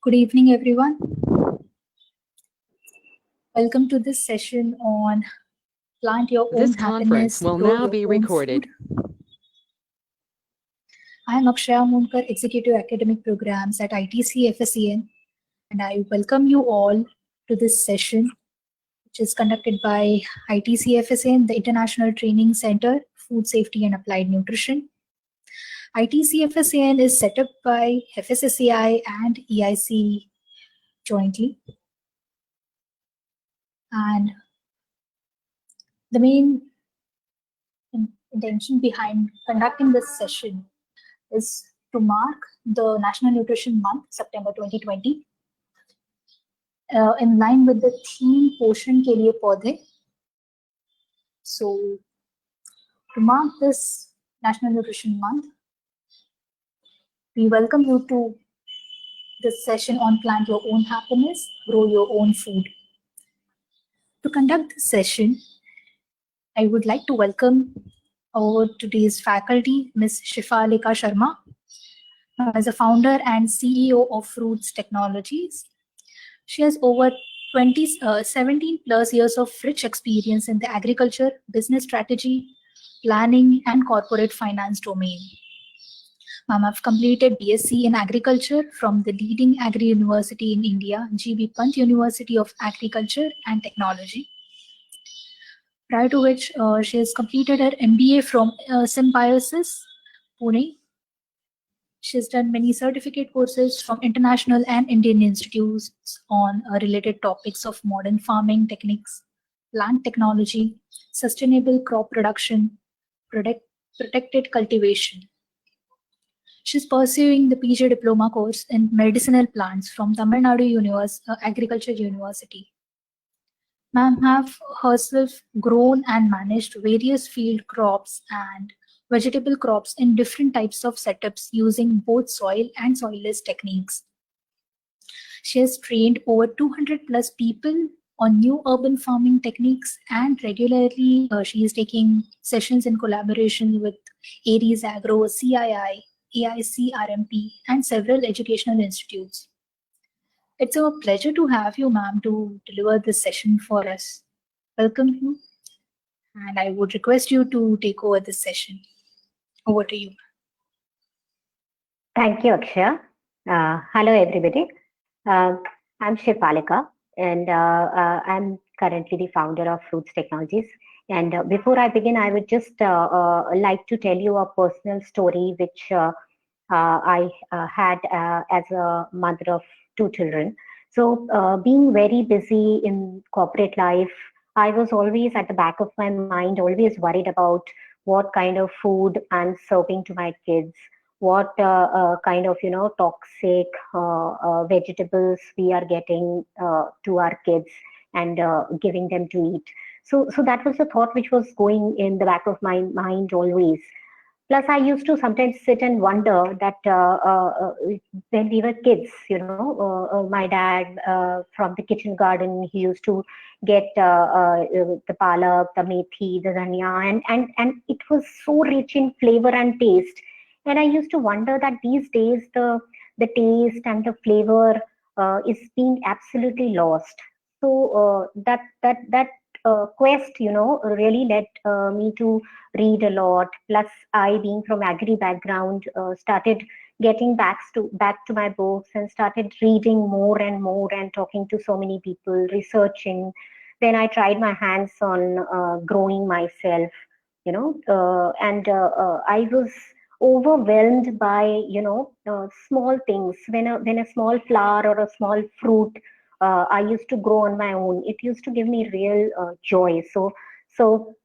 Good evening, everyone. Welcome to this session on Plant Your Own This conference Happiness, will Grow now Your be Own recorded. Food. I am Akshaya Moonkar, Executive Academic Programs at ITC FSCN, and I welcome you all to this session, which is conducted by ITC FSCN, the International Training Center, Food Safety and Applied Nutrition. ITC FSCN is set up by FSSAI and EIC jointly. And the main intention behind conducting this session is to mark the National Nutrition Month, September 2020, in line with the theme Poshan Ke Liye Paudhe. So, to mark this National Nutrition Month, we welcome you to this session on Plant Your Own Happiness, Grow Your Own Food. To conduct this session, I would like to welcome our today's faculty, Ms. Shifalika Sharma, as a founder and CEO of Fruits Technologies. She has over 17 plus years of rich experience in the agriculture, business strategy, planning, and corporate finance domain. Ma'am have completed BSc in agriculture from the leading agri university in India, GB Pant University of Agriculture and Technology. Prior to which, she has completed her MBA from Symbiosis, Pune. She has done many certificate courses from international and Indian institutes on related topics of modern farming techniques, plant technology, sustainable crop production, protected cultivation. She's pursuing the PG diploma course in medicinal plants from Tamil Nadu Agriculture University. Ma'am have herself grown and managed various field crops and vegetable crops in different types of setups using both soil and soilless techniques. She has trained over 200 plus people on new urban farming techniques, and regularly she is taking sessions in collaboration with Aries Agro, CII, AIC RMP, and several educational institutes. It's a pleasure to have you, ma'am, to deliver this session for us. Welcome you, and I would request you to take over this session. Over to you. Thank you, Akshaya. Hello, everybody. I'm Shifalika, and I'm currently the founder of Fruits Technologies. And before I begin, I would just like to tell you a personal story which I had as a mother of 2 children. So being very busy in corporate life, I was always at the back of my mind, always worried about what kind of food I'm serving to my kids, what kind of toxic vegetables we are getting to our kids and giving them to eat. So that was the thought which was going in the back of my mind always. Plus, I used to sometimes sit and wonder that when we were kids, my dad from the kitchen garden, he used to get the palak, the methi, the dhania, and it was so rich in flavor and taste. And I used to wonder that these days the taste and the flavor is being absolutely lost. So that quest, really led me to read a lot. Plus, I, being from agri background, started getting back to my books and started reading more and more and talking to so many people, researching. Then I tried my hands on growing myself, and I was overwhelmed by small things. When a small flower or a small fruit I used to grow on my own, it used to give me real joy. So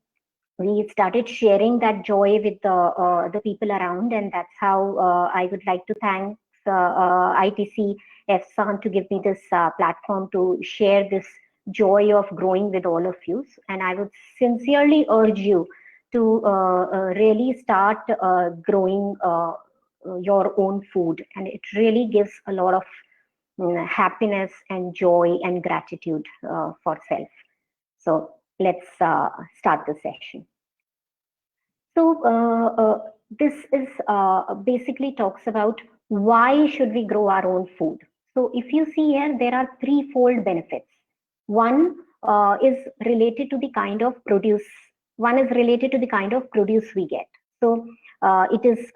we started sharing that joy with the people around, and that's how I would like to thank ITC FSAN to give me this platform to share this joy of growing with all of you. And I would sincerely urge you to really start growing your own food, and it really gives a lot of happiness and joy and gratitude for self. So let's start the session. So this is basically talks about why should we grow our own food. So if you see here, there are threefold benefits. One is related to the kind of produce. One is related to the kind of produce we get. So it is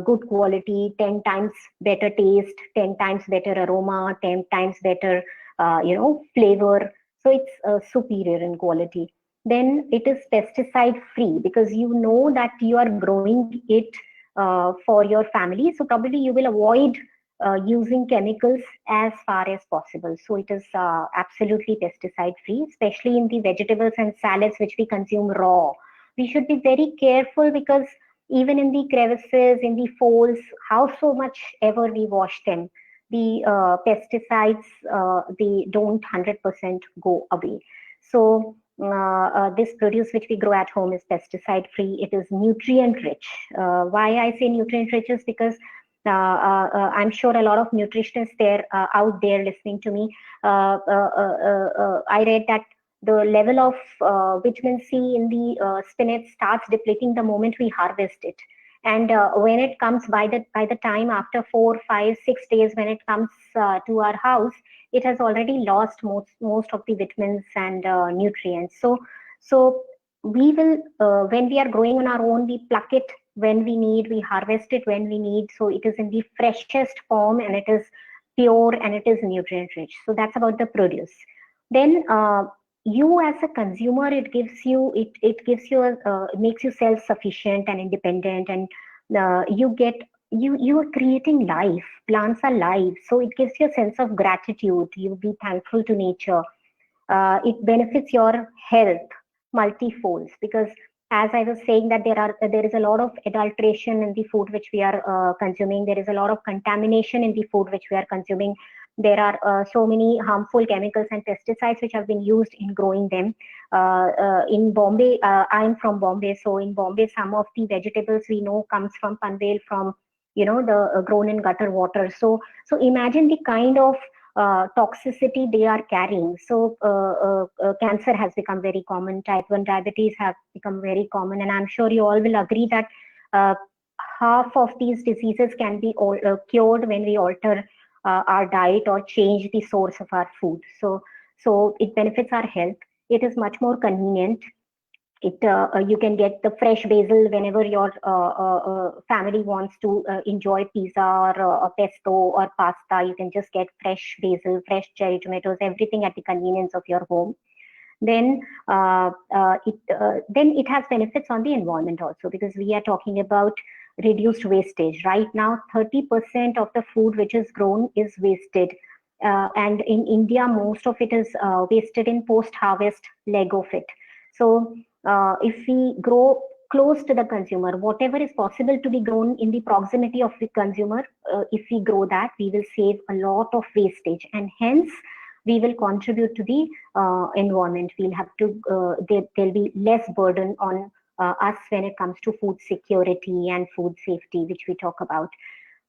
good quality, 10 times better taste, 10 times better aroma, 10 times better, flavor. So it's superior in quality. Then it is pesticide free because you know that you are growing it for your family. So probably you will avoid using chemicals as far as possible. So it is absolutely pesticide free, especially in the vegetables and salads which we consume raw. We should be very careful because even in the crevices, in the folds, how so much ever we wash them, the pesticides, they don't 100% go away. So this produce which we grow at home is pesticide free. It is nutrient rich. Why I say nutrient rich is because I'm sure a lot of nutritionists there out there listening to me. I read that the level of vitamin C in the spinach starts depleting the moment we harvest it, and when it comes by the time after 4, 5, 6 days when it comes to our house, it has already lost most of the vitamins and nutrients. So we will when we are growing on our own, we pluck it when we need, we harvest it when we need. So it is in the freshest form and it is pure and it is nutrient rich. So that's about the produce. Then you as a consumer, it gives you it makes you self sufficient and independent, and you are creating life. Plants are life, so it gives you a sense of gratitude. You be thankful to nature. It benefits your health multifolds because, as I was saying, that there is a lot of adulteration in the food which we are consuming. There is a lot of contamination in the food which we are consuming. There are so many harmful chemicals and pesticides which have been used in growing them. In Bombay, I'm from Bombay, so in Bombay, some of the vegetables we know comes from Panvel, from the grown in gutter water. So imagine the kind of toxicity they are carrying. So cancer has become very common. Type 1 diabetes have become very common, and I'm sure you all will agree that half of these diseases can be cured when we alter our diet or change the source of our food. So it benefits our health. It is much more convenient. You can get the fresh basil whenever your family wants to enjoy pizza or pesto or pasta. You can just get fresh basil, fresh cherry tomatoes, everything at the convenience of your home. Then it has benefits on the environment also, because we are talking about reduced wastage. Right now, 30% of the food which is grown is wasted. And in India, most of it is wasted in post-harvest leg of it. So if we grow close to the consumer, whatever is possible to be grown in the proximity of the consumer, if we grow that, we will save a lot of wastage, and hence we will contribute to the environment. We'll have to, there'll be less burden on us when it comes to food security and food safety, which we talk about.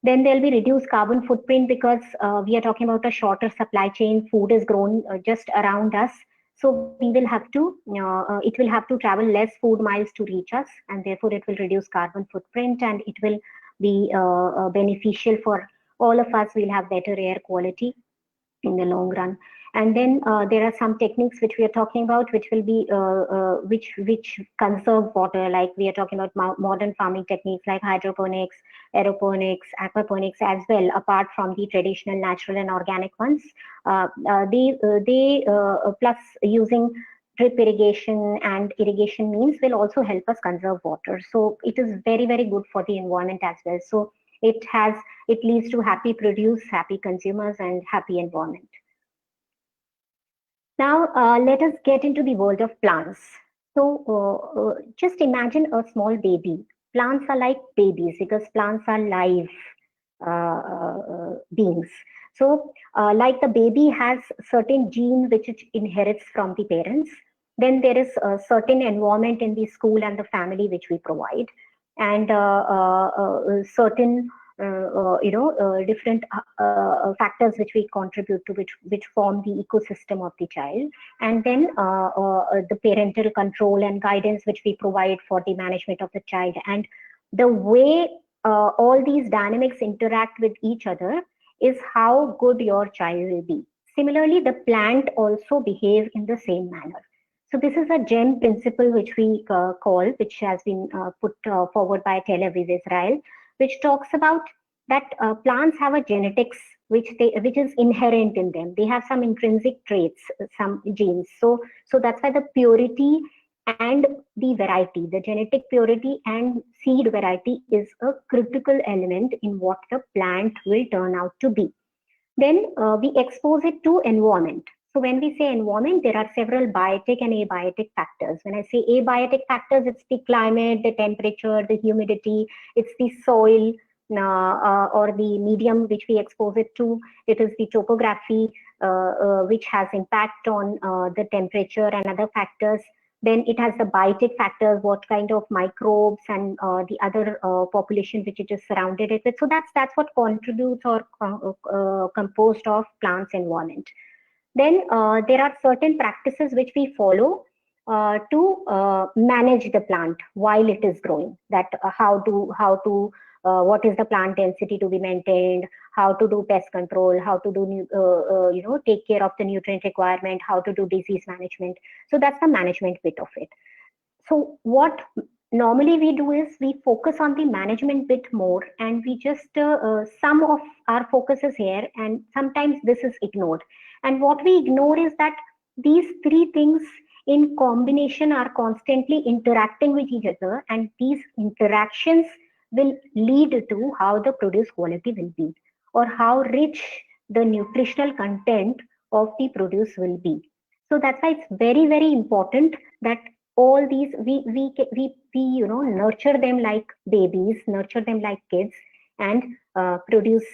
Then there'll be reduced carbon footprint because we are talking about a shorter supply chain. Food is grown just around us. So we will have to, it will have to travel less food miles to reach us, and therefore it will reduce carbon footprint, and it will be beneficial for all of us. We'll have better air quality in the long run. And then there are some techniques which we are talking about, which will be which conserve water. Like we are talking about modern farming techniques like hydroponics, aeroponics, aquaponics as well. Apart from the traditional natural and organic ones, they plus using drip irrigation and irrigation means will also help us conserve water. So it is very, very good for the environment as well. So it leads to happy produce, happy consumers, and happy environment. Now let us get into the world of plants. So just imagine a small baby. Plants are like babies because plants are live beings. So like the baby has certain gene which it inherits from the parents. Then there is a certain environment in the school and the family which we provide, and certain different factors which we contribute to, which form the ecosystem of the child, and then the parental control and guidance which we provide for the management of the child, and the way all these dynamics interact with each other is how good your child will be. Similarly, the plant also behave in the same manner. So this is a GEM principle which we call, which has been put forward by Tel Aviv, Israel, which talks about that plants have a genetics which is inherent in them. They have some intrinsic traits, some genes. So that's why the purity and the variety, the genetic purity and seed variety is a critical element in what the plant will turn out to be. Then we expose it to environment. So when we say environment, there are several biotic and abiotic factors. When I say abiotic factors, it's the climate, the temperature, the humidity, it's the soil or the medium which we expose it to. It is the topography which has impact on the temperature and other factors. Then it has the biotic factors, what kind of microbes and the other population which it is surrounded it with. So that's what contributes or composed of plants environment. Then there are certain practices which we follow to manage the plant while it is growing. That what is the plant density to be maintained, how to do pest control, how to do take care of the nutrient requirement, how to do disease management. So that's the management bit of it. So what normally we do is we focus on the management bit more, and we just some of our focus is here, and sometimes this is ignored. And what we ignore is that these three things in combination are constantly interacting with each other, and these interactions will lead to how the produce quality will be, or how rich the nutritional content of the produce will be. So that's why it's very, very important that all these we nurture them like babies, nurture them like kids, and produce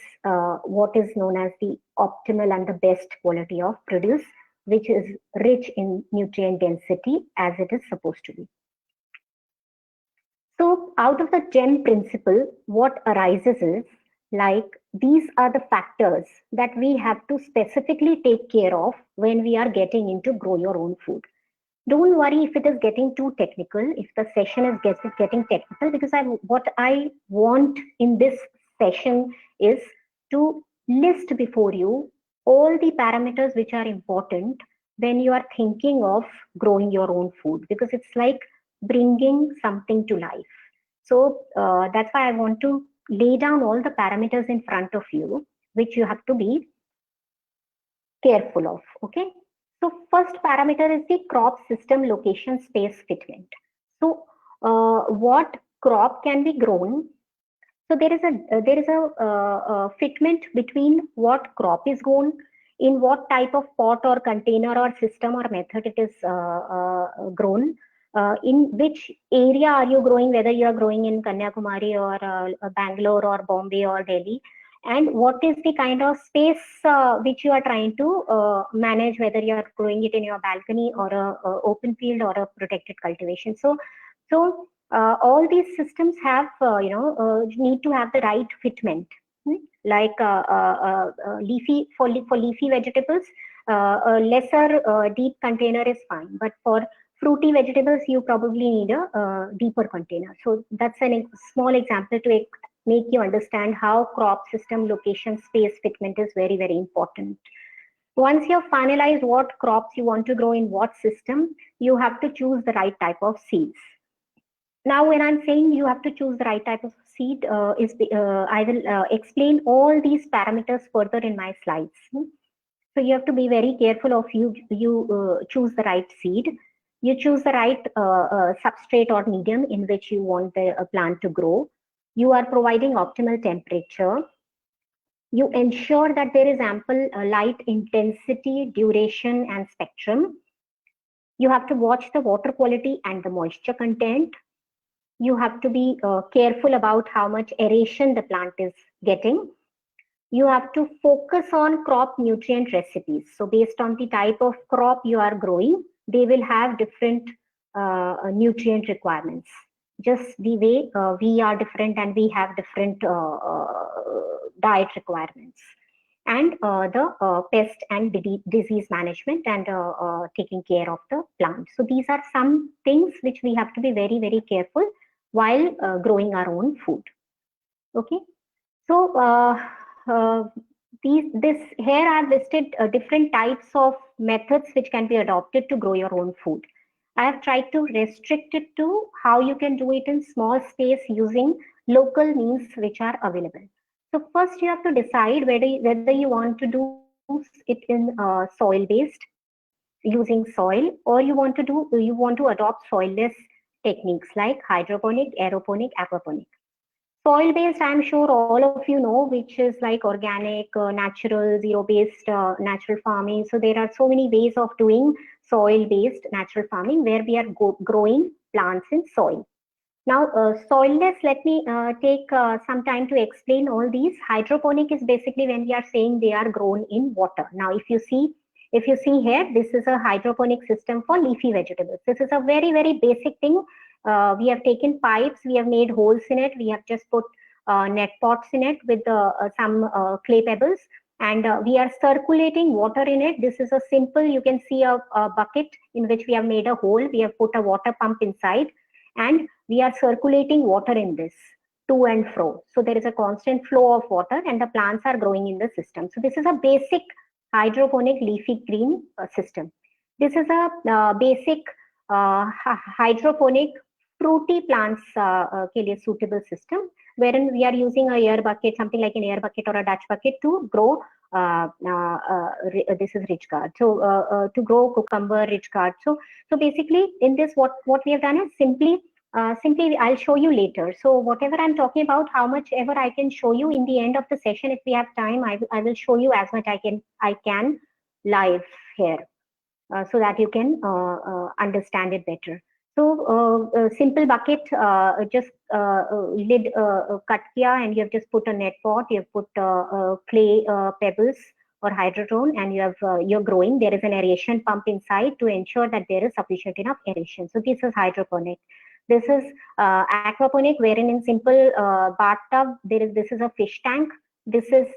what is known as the optimal and the best quality of produce, which is rich in nutrient density as it is supposed to be. So out of the GEM principle, what arises is, like, these are the factors that we have to specifically take care of when we are getting into grow your own food. Don't worry if it is getting too technical, if the session is getting technical, because what I want in this session is to list before you all the parameters which are important when you are thinking of growing your own food, because it's like bringing something to life. So that's why I want to lay down all the parameters in front of you, which you have to be careful of. Okay. So first parameter is the crop system location space fitment. So what crop can be grown? So there is a fitment between what crop is grown, in what type of pot or container or system or method it is grown, in which area are you growing, whether you are growing in Kanyakumari or Bangalore or Bombay or Delhi, and what is the kind of space which you are trying to manage, whether you are growing it in your balcony or a open field or a protected cultivation. So all these systems have need to have the right fitment. Like leafy for leafy vegetables, a lesser deep container is fine, but for fruity vegetables you probably need a deeper container. So that's a small example to make you understand how crop system location space fitment is very, very important. Once you have finalized what crops you want to grow in what system, you have to choose the right type of seeds. Now, when I'm saying you have to choose the right type of seed, I will explain all these parameters further in my slides. So you have to be very careful of you choose the right seed. You choose the right substrate or medium in which you want the plant to grow. You are providing optimal temperature. You ensure that there is ample light intensity, duration, and spectrum. You have to watch the water quality and the moisture content. You have to be careful about how much aeration the plant is getting. You have to focus on crop nutrient recipes. So based on the type of crop you are growing, they will have different nutrient requirements. Just the way we are different and we have different diet requirements. And the pest and disease management and taking care of the plant. So these are some things which we have to be very, very careful while growing our own food. Okay. So Here I've listed different types of methods which can be adopted to grow your own food. I have tried to restrict it to how you can do it in small space using local means which are available. So first you have to decide whether you want to do it in soil based using soil, or you want to adopt soilless techniques like hydroponic, aeroponic, aquaponic. Soil based, I'm sure all of you know, which is like organic, natural, zero based natural farming. So there are so many ways of doing soil based natural farming where we are growing plants in soil. Now, soilless, let me take some time to explain all these. Hydroponic is basically when we are saying they are grown in water. Now, if you see here, this is a hydroponic system for leafy vegetables. This is a very, very basic thing. We have taken pipes, we have made holes in it, we have just put net pots in it with some clay pebbles, and we are circulating water in it. This is a simple, you can see a bucket in which we have made a hole, we have put a water pump inside, and we are circulating water in this to and fro. So there is a constant flow of water and the plants are growing in the system. So this is a basic hydroponic leafy green system. This is a basic hydroponic fruity plants के लिए suitable system, wherein we are using a air bucket, something like an air bucket or a Dutch bucket to grow. This is rich gourd. So to grow cucumber, rich gourd. So basically in this, what we have done is simply I'll show you later. So whatever I'm talking about, how much ever I can show you in the end of the session, if we have time, I will show you as much I can live here, so that you can understand it better. So simple bucket, just lid cut kiya, and you have just put a net pot, you have put clay pebbles or hydrotone, and you have you're growing. There is an aeration pump inside to ensure that there is sufficient enough aeration. So this is hydroponic. This is aquaponic, wherein in simple bathtub this is a fish tank. This is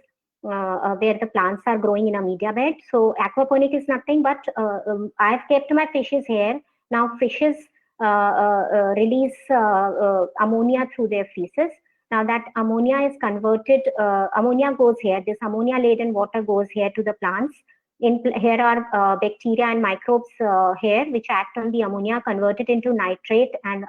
where the plants are growing in a media bed. So aquaponic is nothing but I've kept my fishes here. Now fishes release ammonia through their feces. Now that ammonia is converted, ammonia goes here. This ammonia laden water goes here to the plants. Here are bacteria and microbes here which act on the ammonia, convert it into nitrate, and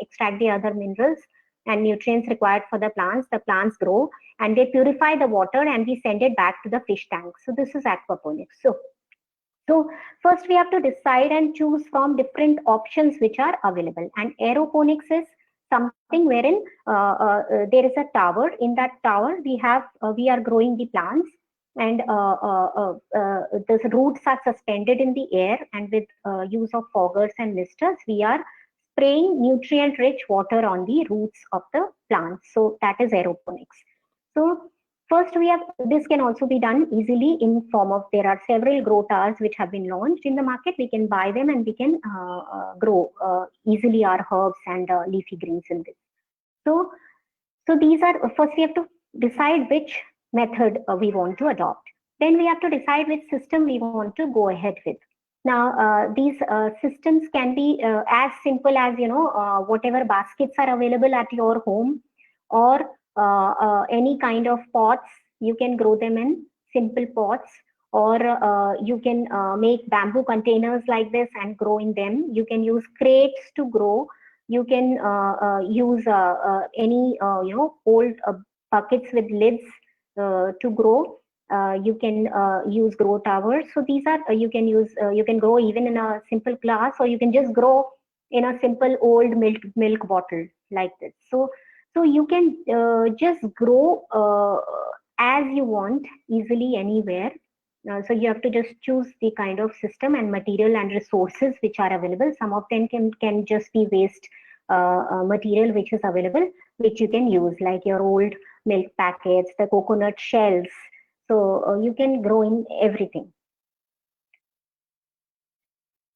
extract the other minerals and nutrients required for the plants. The plants grow and they purify the water and we send it back to the fish tank. So this is aquaponics. So first we have to decide and choose from different options which are available. And aeroponics is something wherein there is a tower. In that tower we are growing the plants, and the roots are suspended in the air, and with use of foggers and misters we are spraying nutrient rich water on the roots of the plants. So that is aeroponics. So first this can also be done easily in form of, there are several grow towers which have been launched in the market. We can buy them and we can grow easily our herbs and leafy greens in this. So these are, first we have to decide which method we want to adopt. Then we have to decide which system we want to go ahead with. Now these systems can be as simple as, whatever baskets are available at your home, or any kind of pots. You can grow them in simple pots, or you can make bamboo containers like this and grow in them. You can use crates to grow. You can use any old buckets with lids to grow. You can use grow towers. So these are you can grow even in a simple glass, or you can just grow in a simple old milk bottle like this. So you can just grow as you want easily anywhere. So you have to just choose the kind of system and material and resources which are available. Some of them can just be waste material which is available, which you can use, like your old milk packets, the coconut shells. So you can grow in everything.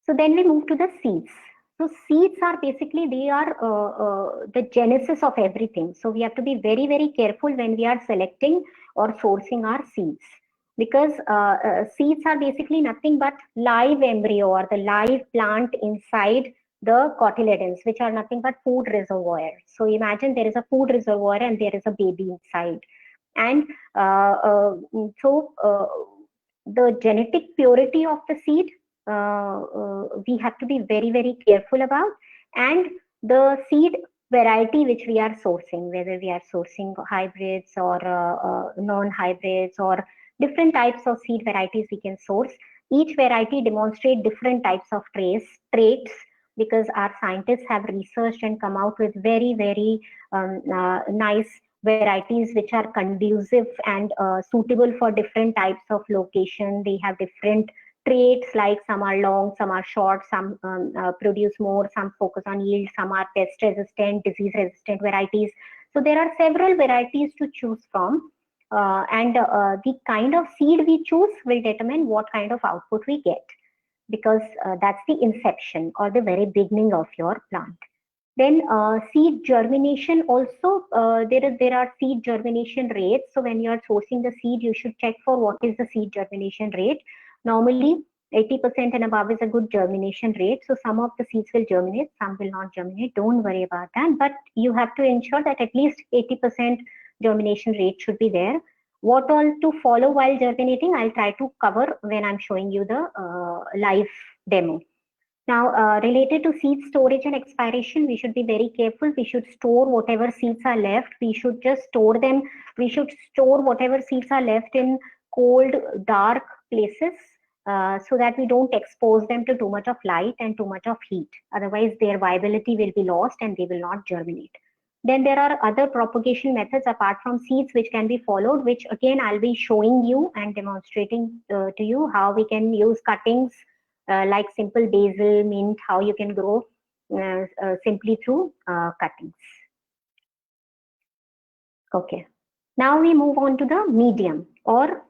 So then we move to the seeds. So seeds are basically, they are the genesis of everything. So we have to be very, very careful when we are selecting or sourcing our seeds, because seeds are basically nothing but live embryo or the live plant inside the cotyledons, which are nothing but food reservoir. So imagine there is a food reservoir and there is a baby inside. And the genetic purity of the seed we have to be very, very careful about, and the seed variety which we are sourcing, whether we are sourcing hybrids or non-hybrids or different types of seed varieties we can source. Each variety demonstrate different types of traits, because our scientists have researched and come out with very, very nice varieties which are conducive and suitable for different types of location. They have different traits, like some are long, some are short, some produce more, some focus on yield, some are pest resistant, disease resistant varieties. So there are several varieties to choose from, and the kind of seed we choose will determine what kind of output we get, because that's the inception or the very beginning of your plant. Then seed germination also, there are seed germination rates. So when you are sourcing the seed, you should check for what is the seed germination rate. Normally 80% and above is a good germination rate. So some of the seeds will germinate, some will not germinate. Don't worry about that. But you have to ensure that at least 80% germination rate should be there. What all to follow while germinating, I'll try to cover when I'm showing you the live demo. Now, related to seed storage and expiration, we should be very careful. We should store whatever seeds are left. We should just store them. We should store whatever seeds are left in cold, dark places, so that we don't expose them to too much of light and too much of heat. Otherwise, their viability will be lost and they will not germinate. Then there are other propagation methods apart from seeds which can be followed, which again I'll be showing you and demonstrating to you how we can use cuttings, like simple basil, mint, how you can grow simply through cuttings. Okay, now we move on to the medium, or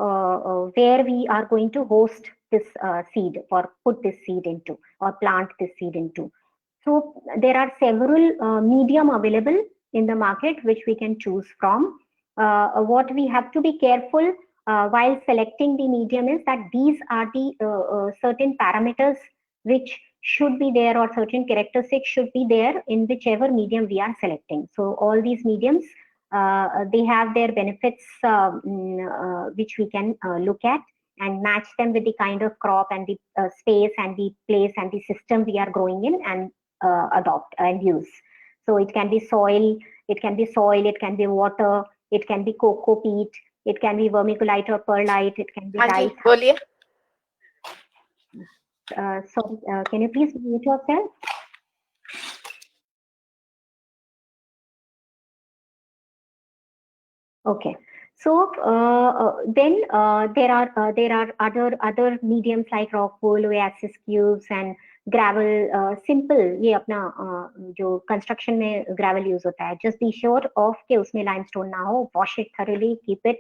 where we are going to host this seed or put this seed into or plant this seed into. So there are several medium available in the market which we can choose from. What we have to be careful while selecting the medium is that these are the certain parameters which should be there, or certain characteristics should be there in whichever medium we are selecting. So all these mediums, they have their benefits which we can look at and match them with the kind of crop and the space and the place and the system we are growing in, and adopt and use. So it can be soil, it can be water, it can be cocoa peat, it can be vermiculite or perlite, it can be rice. Can you please mute yourself? Okay. So then there are other mediums like rock wool, oasis cubes, and gravel. Simple ये अपना जो construction में gravel use होता है. Just be sure of कि उसमें limestone ना हो. Wash it thoroughly, keep it,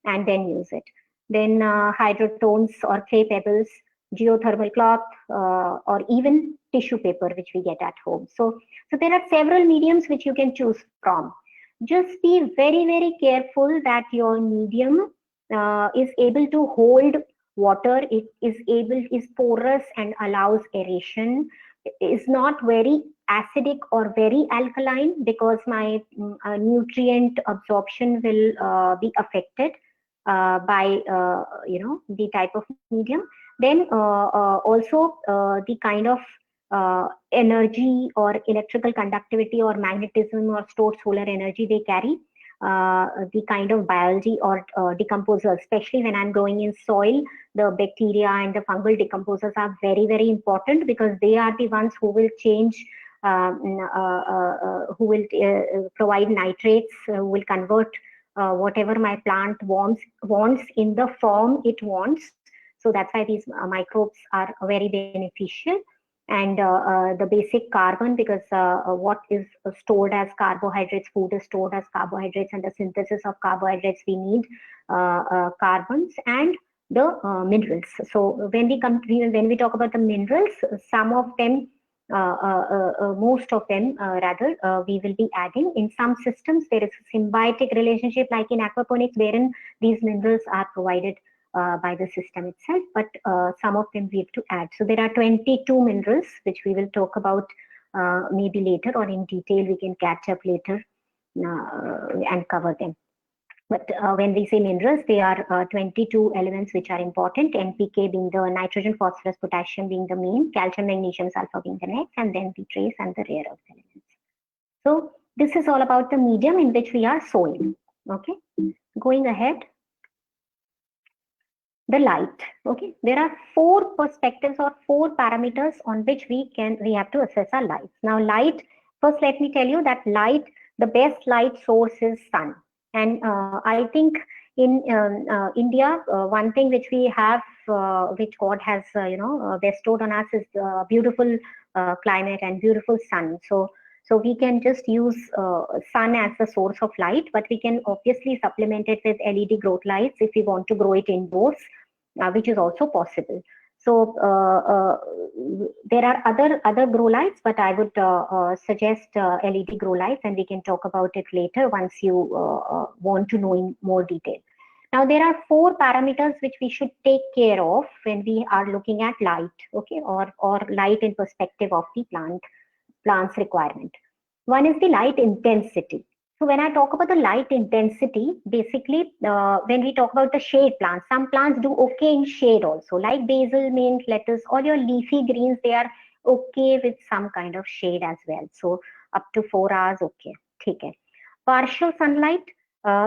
and then use it. Then hydrotones or clay pebbles, geothermal cloth, or even tissue paper which we get at home. So there are several mediums which you can choose from. Just be very, very careful that your medium is able to hold water. It is porous and allows aeration. It is not very acidic or very alkaline, because my nutrient absorption will be affected by the type of medium. Then also the kind of energy or electrical conductivity or magnetism or stored solar energy they carry, the kind of biology or decomposers. Especially when I'm growing in soil, the bacteria and the fungal decomposers are very, very important, because they are the ones who will change, who will provide nitrates, who will convert whatever my plant wants in the form it wants. So that's why these microbes are very beneficial. And the basic carbon, because what is stored as carbohydrates, food is stored as carbohydrates, and the synthesis of carbohydrates we need carbons and the minerals. So when we talk about the minerals, some of them, most of them rather, we will be adding. In some systems there is a symbiotic relationship, like in aquaponics, wherein these minerals are provided by the system itself, but some of them we have to add. So there are 22 minerals which we will talk about maybe later, or in detail we can catch up later and cover them. But when we say minerals, they are 22 elements which are important. NPK being the nitrogen, phosphorus, potassium being the main, calcium, magnesium, sulfur being the next, and then the trace and the rare earth elements. So this is all about the medium in which we are sowing. Okay, going ahead. The light. Okay, there are 4 perspectives or 4 parameters on which we have to assess our light. Now light, first let me tell you that light, the best light source is sun. And I think in India, one thing which we have, which God has bestowed on us is beautiful climate and beautiful sun. So we can just use sun as the source of light, but we can obviously supplement it with LED growth lights if we want to grow it indoors, which is also possible. So there are other grow lights, but I would suggest LED grow lights, and we can talk about it later once you want to know in more detail. Now there are 4 parameters which we should take care of when we are looking at light, okay, or light in perspective of the plant's requirement. One is the light intensity. So when I talk about the light intensity, basically when we talk about the shade plants, some plants do okay in shade also, like basil, mint, lettuce, all your leafy greens, they are okay with some kind of shade as well. So up to 4 hours, okay. Okay. Partial sunlight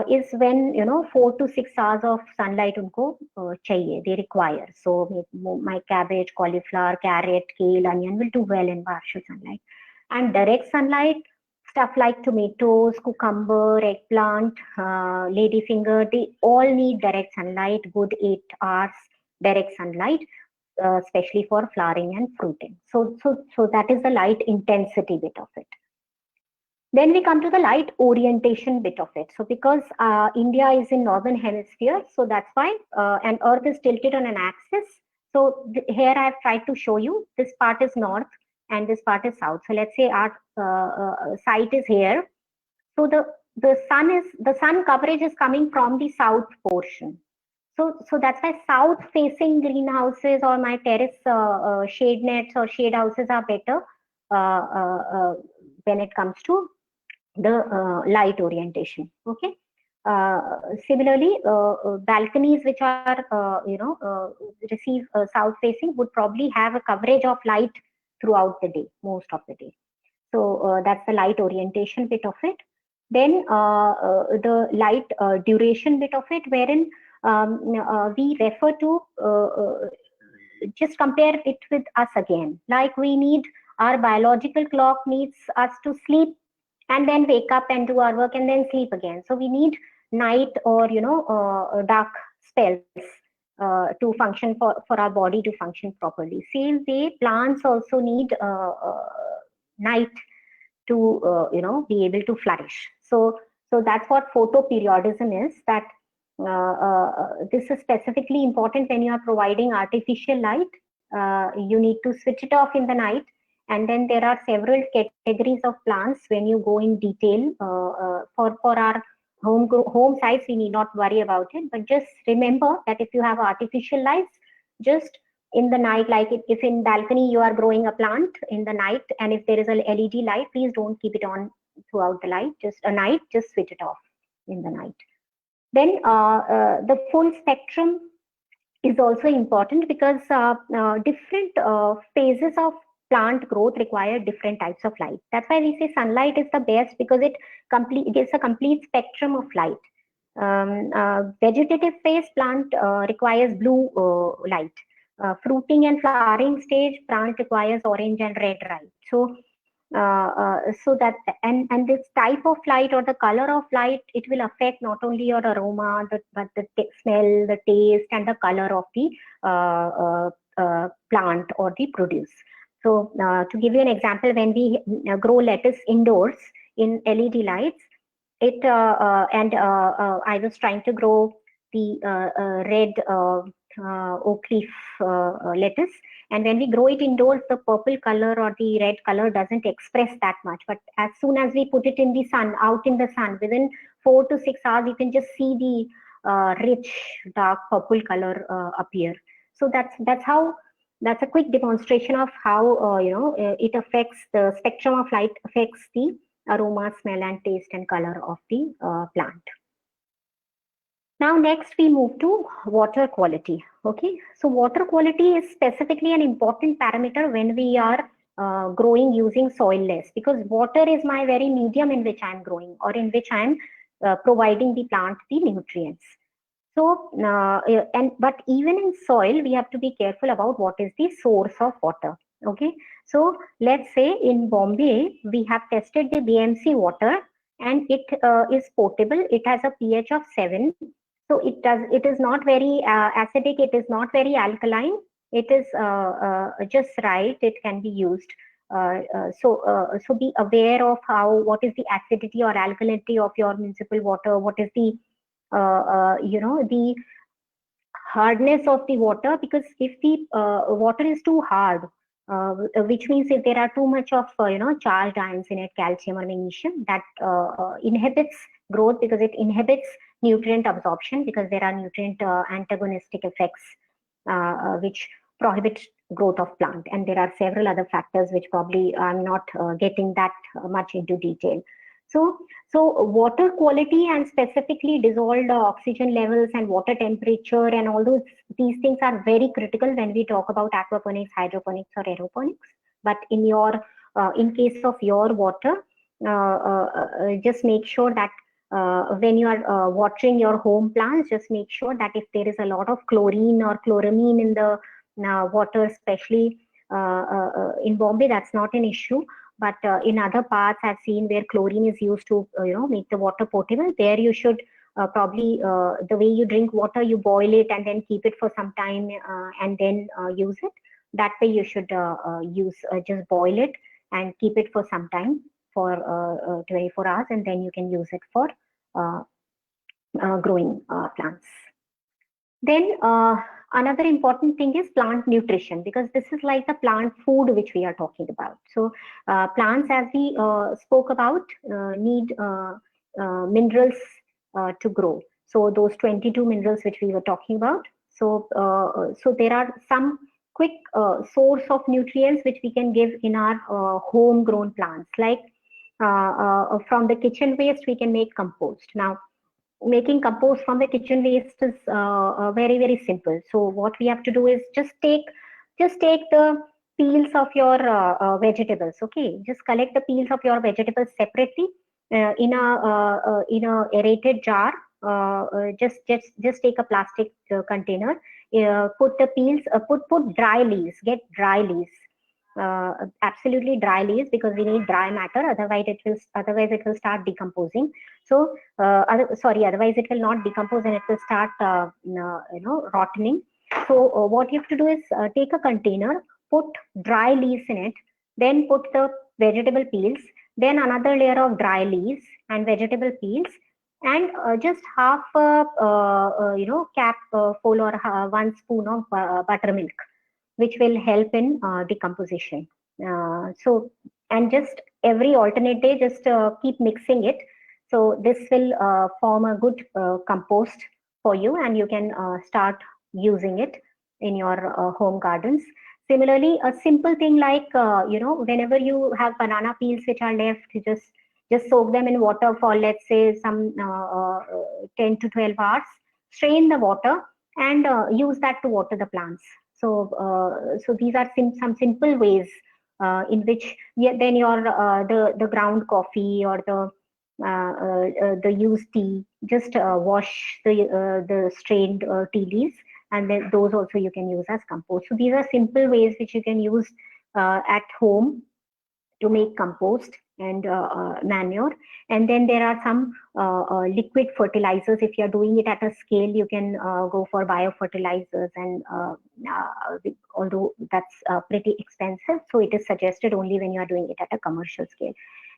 is when 4 to 6 hours of sunlight unko chahiye, they require. So my cabbage, cauliflower, carrot, kale, onion will do well in partial sunlight. And direct sunlight, stuff like tomatoes, cucumber, eggplant, ladyfinger, they all need direct sunlight, good 8 hours direct sunlight, especially for flowering and fruiting. So that is the light intensity bit of it. Then we come to the light orientation bit of it. So because India is in northern hemisphere, so that's why, and Earth is tilted on an axis. So here I've tried to show you, this part is north and this part is south. So let's say our site is here. So the sun coverage is coming from the south portion. So that's why south facing greenhouses or my terrace shade nets or shade houses are better when it comes to the light orientation. Okay. Similarly, balconies which are receive south facing would probably have a coverage of light throughout the day, most of the day. So that's the light orientation bit of it. Then the light duration bit of it, wherein we refer to just compare it with us again. Like we need, our biological clock needs us to sleep and then wake up and do our work and then sleep again. So we need night or dark spells to function for our body to function properly. Same way, plants also need night to be able to flourish. So that's what photoperiodism is. That this is specifically important when you are providing artificial light. You need to switch it off in the night. And then there are several categories of plants when you go in detail. For our home sites, we need not worry about it. But just remember that if you have artificial lights, just in the night, like if in balcony you are growing a plant in the night, and if there is a LED light, please don't keep it on throughout the light. Just a night, just switch it off in the night. Then the full spectrum is also important because different phases of plant growth require different types of light. That's why we say sunlight is the best, because it gives a complete spectrum of light. Vegetative phase plant requires blue light. Fruiting and flowering stage plant requires orange and red light. So that and this type of light or the color of light, it will affect not only your aroma but the smell, the taste, and the color of the plant or the produce. So to give you an example, when we grow lettuce indoors in LED lights, it I was trying to grow the red oak leaf lettuce, and when we grow it indoors, the purple color or the red color doesn't express that much. But as soon as we put it in the sun, out in the sun, within 4 to 6 hours, you can just see the rich dark purple color appear. So that's a quick demonstration of how it affects, the spectrum of light affects the aroma, smell, and taste and color of the plant. Now, next we move to water quality. Okay, so water quality is specifically an important parameter when we are growing using soil less, because water is my very medium in which I am growing, or in which I am providing the plant the nutrients. So, but even in soil, we have to be careful about what is the source of water. Okay, so let's say in Bombay, we have tested the BMC water, and it is potable. It has a pH of 7. So it is not very acidic. It is not very alkaline. It is just right. It can be used. So be aware of what is the acidity or alkalinity of your municipal water. What is the the hardness of the water, because if the water is too hard, which means if there are too much of charged ions in it, calcium or magnesium, that inhibits growth, because it inhibits nutrient absorption, because there are nutrient antagonistic effects which prohibit growth of plant, and there are several other factors which probably I'm not getting that much into detail. So water quality, and specifically dissolved oxygen levels and water temperature and all these things are very critical when we talk about aquaponics, hydroponics or aeroponics. But in case of your water, just make sure that when you are watering your home plants, just make sure that if there is a lot of chlorine or chloramine in the water, especially in Bombay, that's not an issue. But in other parts, I've seen where chlorine is used to make the water potable. There you should probably the way you drink water, you boil it and then keep it for some time and then use it. That way you should just boil it and keep it for some time, for 24 hours, and then you can use it for growing plants. Then another important thing is plant nutrition, because this is like the plant food which we are talking about. So plants, as we spoke about, need minerals to grow. So those 22 minerals which we were talking about. So there are some quick source of nutrients which we can give in our homegrown plants, like from the kitchen waste we can make compost. Now, making compost from the kitchen waste is very, very simple. So what we have to do is just take the peels of your vegetables. Okay, just collect the peels of your vegetables separately in a aerated jar. Just take a plastic container. Put the peels. Put dry leaves. Get dry leaves. Absolutely dry leaves, because we need dry matter. Otherwise it will start decomposing. So otherwise it will not decompose and it will start rotting. So what you have to do is take a container, put dry leaves in it, then put the vegetable peels, then another layer of dry leaves and vegetable peels, and just half a cap full or 1 spoon of buttermilk, which will help in decomposition. And just every alternate day, just keep mixing it. So this will form a good compost for you, and you can start using it in your home gardens. Similarly, a simple thing like whenever you have banana peels which are left, just soak them in water for, let's say, some 10 to 12 hours. Strain the water and use that to water the plants. So these are some simple ways in which then your the ground coffee or the used tea, just wash the strained tea leaves, and then those also you can use as compost. So these are simple ways which you can use at home to make compost and manure. And then there are some liquid fertilizers. If you're doing it at a scale, you can go for biofertilizers, and although that's pretty expensive, so it is suggested only when you are doing it at a commercial scale.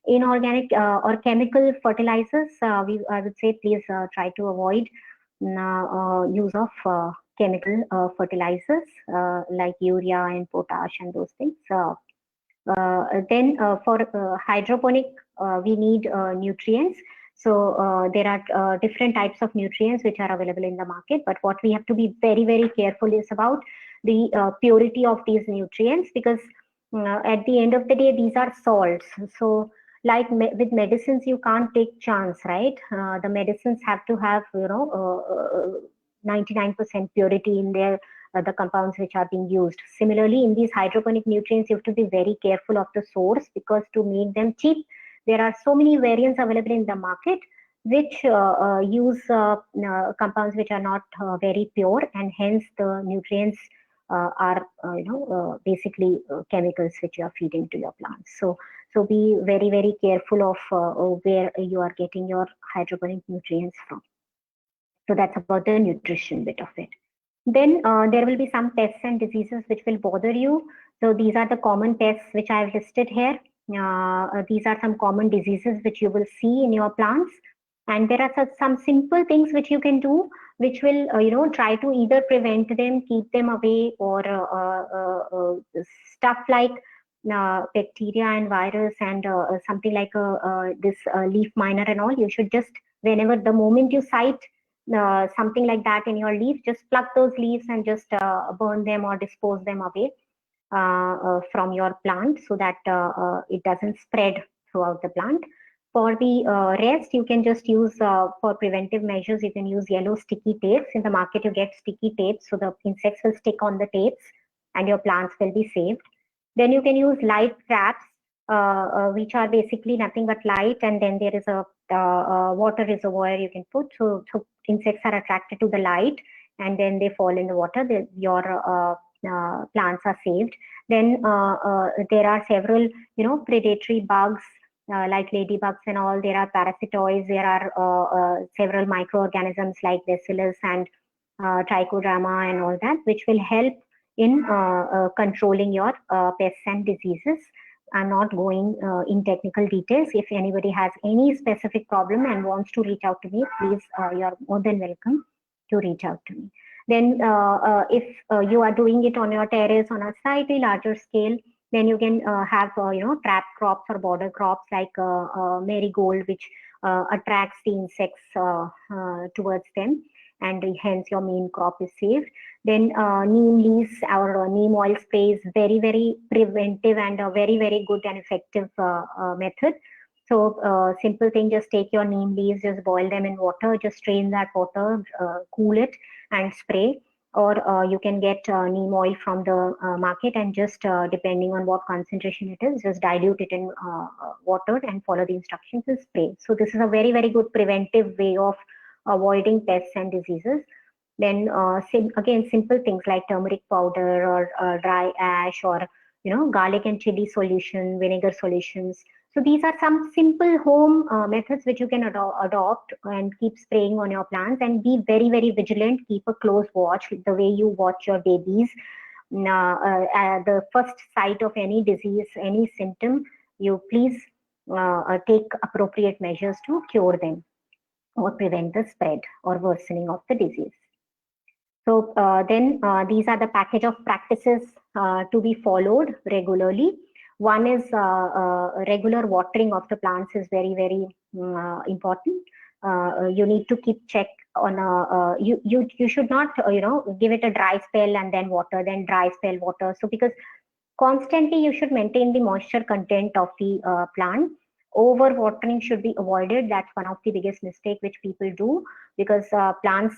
Inorganic or chemical fertilizers, I would say please try to avoid use of chemical fertilizers like urea and potash and those things. Then for hydroponic, we need nutrients. So there are different types of nutrients which are available in the market. But what we have to be very, very careful is about the purity of these nutrients, because at the end of the day, these are salts. So like with medicines, you can't take chance, right? The medicines have to have 99% purity in their the compounds which are being used. Similarly, in these hydroponic nutrients, you have to be very careful of the source, because to make them cheap, there are so many variants available in the market which use compounds which are not very pure, and hence the nutrients are basically chemicals which you are feeding to your plants. So be very, very careful of where you are getting your hydroponic nutrients from. So that's about the nutrition bit of it. Then there will be some pests and diseases which will bother you. So these are the common pests which I have listed here. These are some common diseases which you will see in your plants. And there are some simple things which you can do, which will try to either prevent them, keep them away, or stuff like bacteria and virus and something like this leaf miner and all. You should just, whenever the moment you sight something like that in your leaf, just pluck those leaves and just burn them or dispose them away from your plant, so that it doesn't spread throughout the plant. For the rest, you can just use for preventive measures, you can use yellow sticky tapes. In the market, you get sticky tapes, so the insects will stick on the tapes and your plants will be saved. Then you can use light traps, which are basically nothing but light, and then there is a water reservoir you can put. So insects are attracted to the light, and then they fall in the water. Your plants are saved. Then there are several, predatory bugs like ladybugs and all. There are parasitoids. There are several microorganisms like bacillus and trichoderma and all that, which will help in controlling your pests and diseases. I'm not going in technical details. If anybody has any specific problem and wants to reach out to me, please, you're more than welcome to reach out to me. Then if you are doing it on your terrace on a slightly larger scale, then you can have trap crops or border crops like marigold, which attracts the insects towards them, and hence your main crop is saved. Then neem leaves or neem oil spray is very, very preventive and a very, very good and effective method. So simple thing, just take your neem leaves, just boil them in water, just strain that water, cool it and spray. Or you can get neem oil from the market and just depending on what concentration it is, just dilute it in water and follow the instructions and spray. So this is a very, very good preventive way of avoiding pests and diseases. Then again, simple things like turmeric powder or dry ash, or garlic and chili solution, vinegar solutions. So these are some simple home methods which you can adopt and keep spraying on your plants, and be very, very vigilant. Keep a close watch the way you watch your babies. The first sight of any disease, any symptom, you please take appropriate measures to cure them or prevent the spread or worsening of the disease. So then these are the package of practices to be followed regularly. One is regular watering of the plants is very, very important. You need to keep check on you should not give it a dry spell and then water, then dry spell water. So because constantly you should maintain the moisture content of the plant. Over watering should be avoided. That's one of the biggest mistake which people do, because plants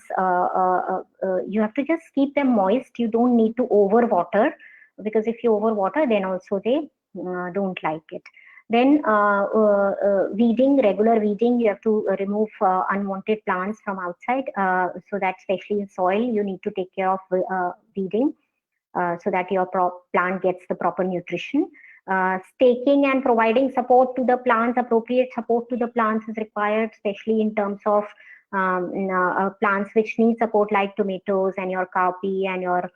you have to just keep them moist. You don't need to over water, because if you over water, then also they don't like it. Then weeding, regular weeding, you have to remove unwanted plants from outside, so that especially in soil you need to take care of weeding so that your plant gets the proper nutrition. Staking and providing support to the plants, appropriate support to the plants is required, especially in terms of plants which need support like tomatoes and your cowpea and your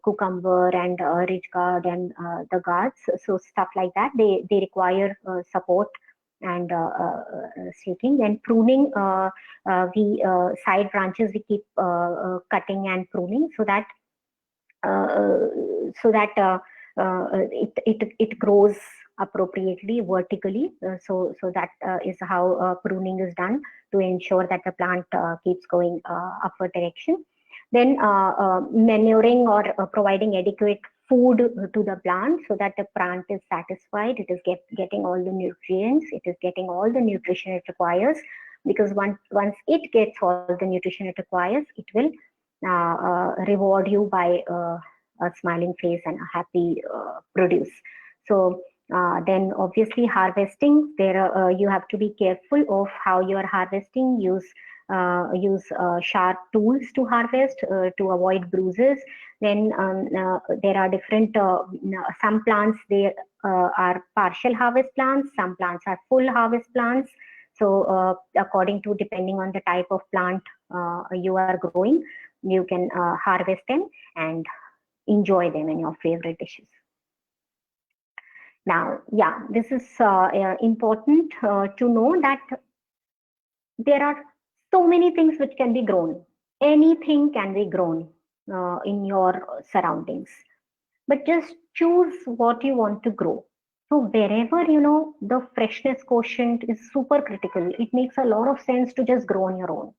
cucumber and ridge gourd and the gourds. So stuff like that, they require support and staking. Then pruning, we side branches we keep cutting and pruning, so that it grows appropriately vertically. So that is how pruning is done, to ensure that the plant keeps going upward direction. Then manuring or providing adequate food to the plant so that the plant is satisfied. It is getting all the nutrients. It is getting all the nutrition it requires, because once it gets all the nutrition it requires, it will reward you by a smiling face and a happy produce. So then obviously harvesting, there you have to be careful of how you are harvesting. Use sharp tools to harvest to avoid bruises. Then there are different some plants, they are partial harvest plants, some plants are full harvest plants. So according to, depending on the type of plant you are growing, you can harvest them and enjoy them in your favorite dishes. Now, yeah, this is important to know that there are so many things which can be grown. Anything can be grown in your surroundings, but just choose what you want to grow. So wherever, you know, the freshness quotient is super critical, it makes a lot of sense to just grow on your own.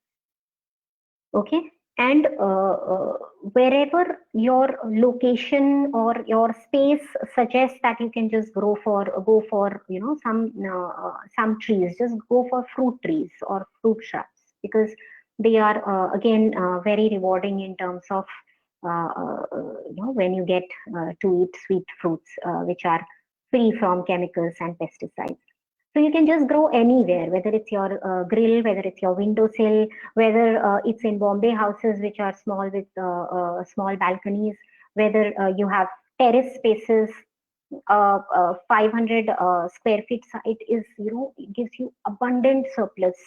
Okay. And wherever your location or your space suggests that you can just go for, you know, some trees, just go for fruit trees or fruit shrubs, because they are again very rewarding in terms of you know, when you get to eat sweet fruits which are free from chemicals and pesticides. So you can just grow anywhere, whether it's your grill, whether it's your windowsill, whether it's in Bombay houses which are small with small balconies, whether you have terrace spaces. 500 square feet site is, you know, it gives you abundant surplus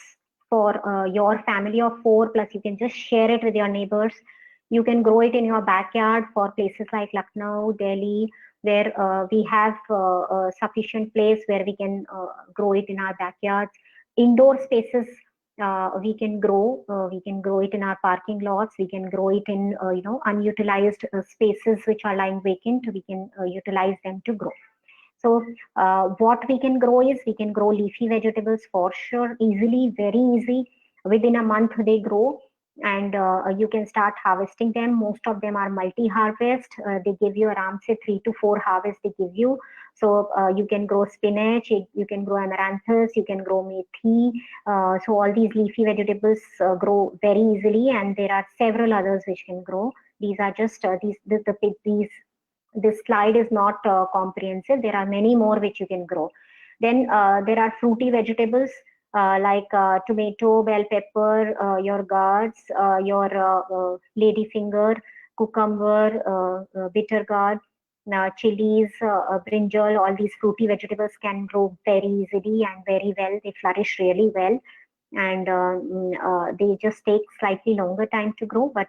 for your family of 4, plus you can just share it with your neighbors. You can grow it in your backyard for places like Lucknow, Delhi, where we have sufficient place where we can grow it in our backyards. Indoor spaces we can grow it in our parking lots. We can grow it in you know, unutilized spaces which are lying vacant. We can utilize them to grow. So what we can grow is, we can grow leafy vegetables for sure, easily, very easy. Within a month they grow, and you can start harvesting them. Most of them are multi-harvest. They give you around, say, 3 to 4 harvests they give you. So you can grow spinach, you can grow amaranthus, you can grow methi. So all these leafy vegetables grow very easily, and there are several others which can grow. These are just this slide is not comprehensive. There are many more which you can grow. Then there are fruity vegetables like tomato, bell pepper, your gourds, your ladyfinger, cucumber, bitter gourd, chilies, brinjal. All these fruity vegetables can grow very easily and very well. They flourish really well, and they just take slightly longer time to grow, but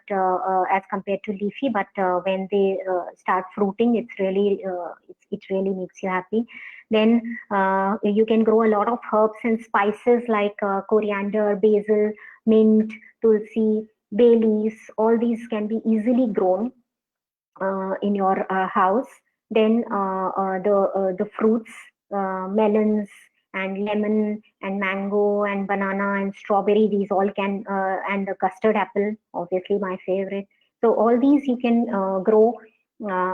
as compared to leafy. But when they start fruiting, it's really it really makes you happy. Then you can grow a lot of herbs and spices like coriander, basil, mint, tulsi, bay leaves. All these can be easily grown in your house. Then the fruits, melons and lemon and mango and banana and strawberry, these all can, and the custard apple, obviously my favorite. So all these you can grow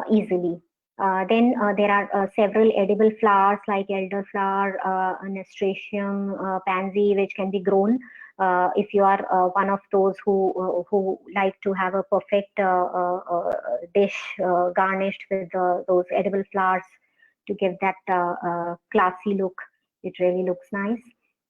easily. Then there are several edible flowers like elderflower, nasturtium, pansy, which can be grown. If you are one of those who like to have a perfect dish garnished with those edible flowers to give that classy look, it really looks nice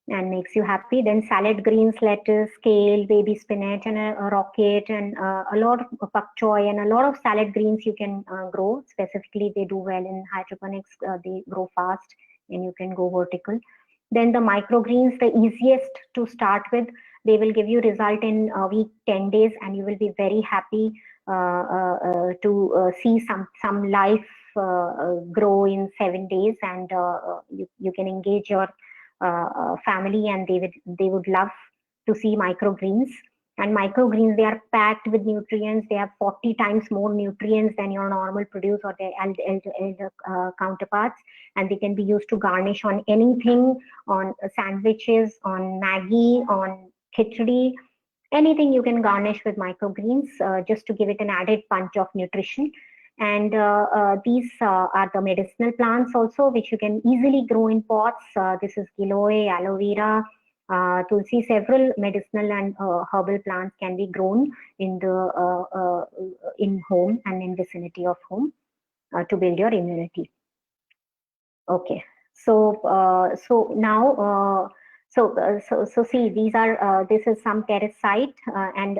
and makes you happy. Then salad greens, lettuce, kale, baby spinach, and a rocket, and a lot of pak choy, and a lot of salad greens you can grow. Specifically, they do well in hydroponics. They grow fast, and you can go vertical. Then the microgreens, the easiest to start with. They will give you result in a week, 10 days, and you will be very happy to see some life grow in 7 days, and you can engage your family, and they would love to see microgreens. And microgreens, they are packed with nutrients. They have 40 times more nutrients than your normal produce or their elder counterparts, and they can be used to garnish on anything, on sandwiches, on Maggi, on khichdi. Anything you can garnish with microgreens just to give it an added punch of nutrition. And these are the medicinal plants also, which you can easily grow in pots. This is giloy, aloe vera, tulsi. Several medicinal and herbal plants can be grown in in home and in vicinity of home to build your immunity. Okay, so now so see, these are this is some terrace site, and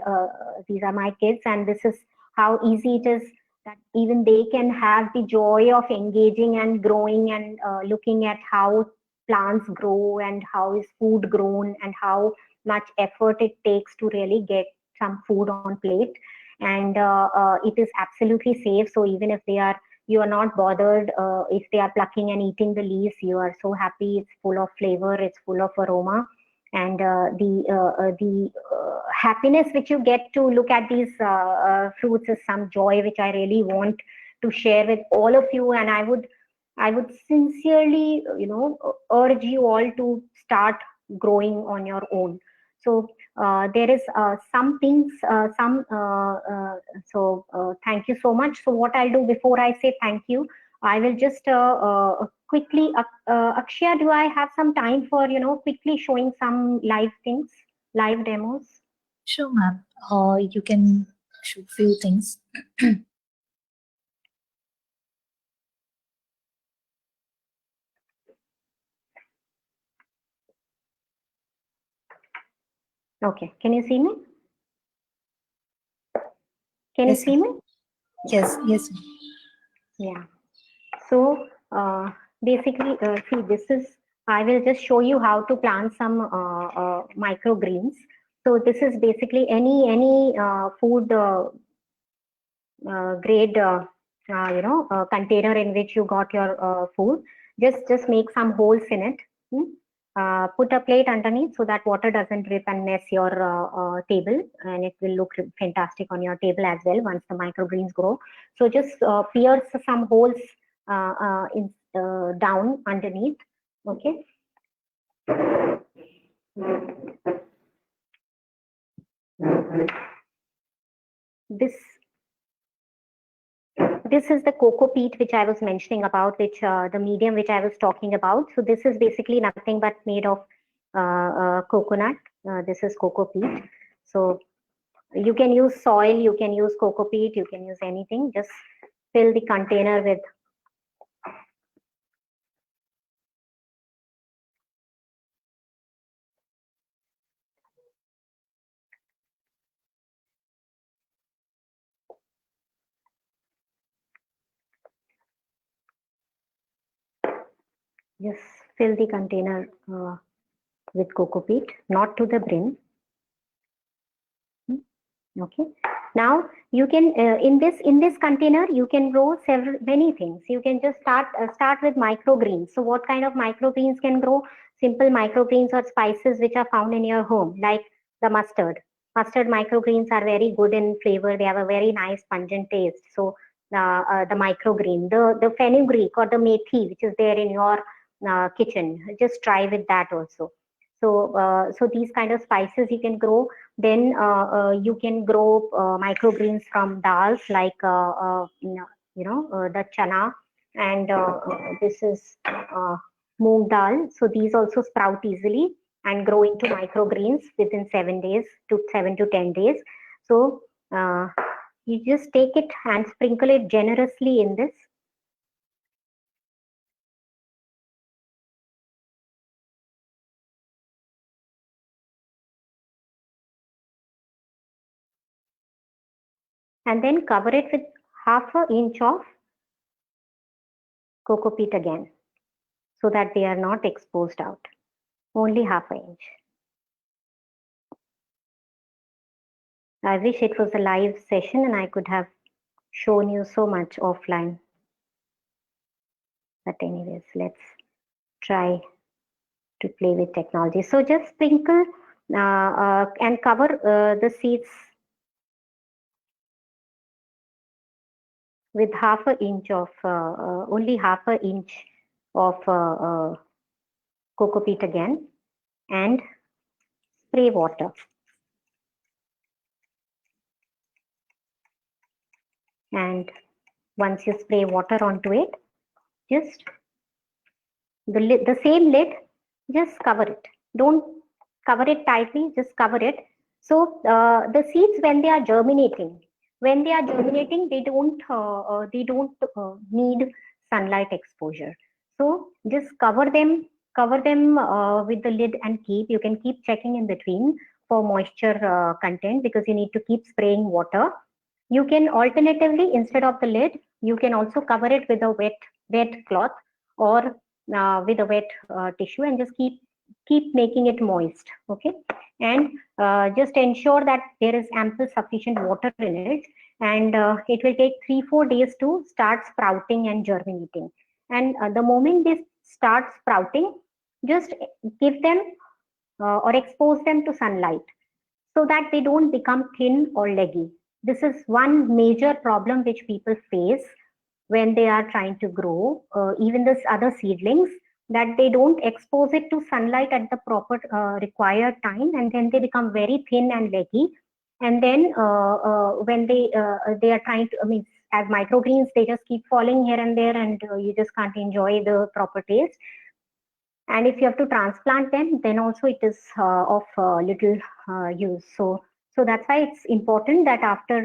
these are my kids, and this is how easy it is that even they can have the joy of engaging and growing and looking at how plants grow and how is food grown and how much effort it takes to really get some food on plate. And it is absolutely safe, so even if you are not bothered if they are plucking and eating the leaves. You are so happy. It's full of flavor, it's full of aroma, and the happiness which you get to look at these fruits is some joy which I really want to share with all of you. And I would sincerely, urge you all to start growing on your own. So there is some things, thank you so much. So what I'll do before I say thank you, I will just quickly, Akshaya, do I have some time for, quickly showing some live things, live demos? Sure, ma'am. You can show few things. Okay, can you see me? Can Yes, you see me? Yes, yes. Yeah. So basically, see, I will just show you how to plant some microgreens. So this is basically any food grade, container in which you got your food. Just make some holes in it. Put a plate underneath so that water doesn't drip and mess your table, and it will look fantastic on your table as well once the microgreens grow. So just pierce some holes down underneath. Okay. This is the cocoa peat which I was mentioning about, which the medium which I was talking about. So this is basically nothing but made of coconut. This is cocoa peat. So you can use soil, you can use cocoa peat, you can use anything. Just fill the container with just fill the container with cocoa peat, not to the brim. Okay. Now you can in this container you can grow many things. You can just start with microgreens. So what kind of microgreens can grow? Simple microgreens or spices which are found in your home, like the mustard. Mustard microgreens are very good in flavor. They have a very nice pungent taste. So the microgreen, the fenugreek or the methi, which is there in your kitchen, just try with that also. So these kind of spices you can grow. Then you can grow microgreens from dals like the chana, and this is moong dal. So these also sprout easily and grow into microgreens within 7 days to 7 to 10 days. So you just take it and sprinkle it generously in this. And then cover it with 1/2 inch of cocoa peat again, so that they are not exposed out. Only 1/2 inch. I wish it was a live session and I could have shown you so much offline. But anyways, let's try to play with technology. So just sprinkle and cover the seeds with 1/2 inch of only 1/2 inch of cocoa peat again, and spray water. And once you spray water onto it, just the same lid, just cover it. Don't cover it tightly, just cover it. So the seeds, when they are germinating, they don't need sunlight exposure. So just cover them with the lid and keep. You can keep checking in between for moisture content, because you need to keep spraying water. You can alternatively, instead of the lid, you can also cover it with a wet cloth, or with a wet tissue, and just keep making it moist. Okay, and just ensure that there is ample sufficient water in it, and it will take 3-4 days to start sprouting and germinating. And the moment they start sprouting, just give them or expose them to sunlight, so that they don't become thin or leggy. This is one major problem which people face when they are trying to grow even this other seedlings, that they don't expose it to sunlight at the proper required time, and then they become very thin and leggy. And then when they are trying to, I mean, as microgreens, they just keep falling here and there, and you just can't enjoy the proper taste. And if you have to transplant them, then also it is of little use. So that's why it's important that after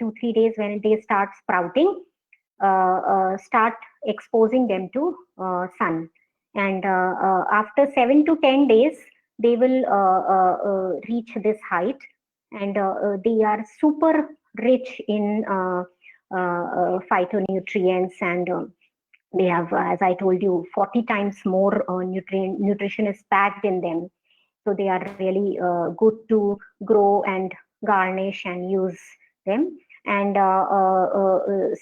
2-3 days, when they start sprouting, start exposing them to sun. And after 7 to 10 days, they will reach this height, and they are super rich in phytonutrients, and they have, as I told you, 40 times more nutrition is packed in them. So they are really good to grow and garnish and use them. And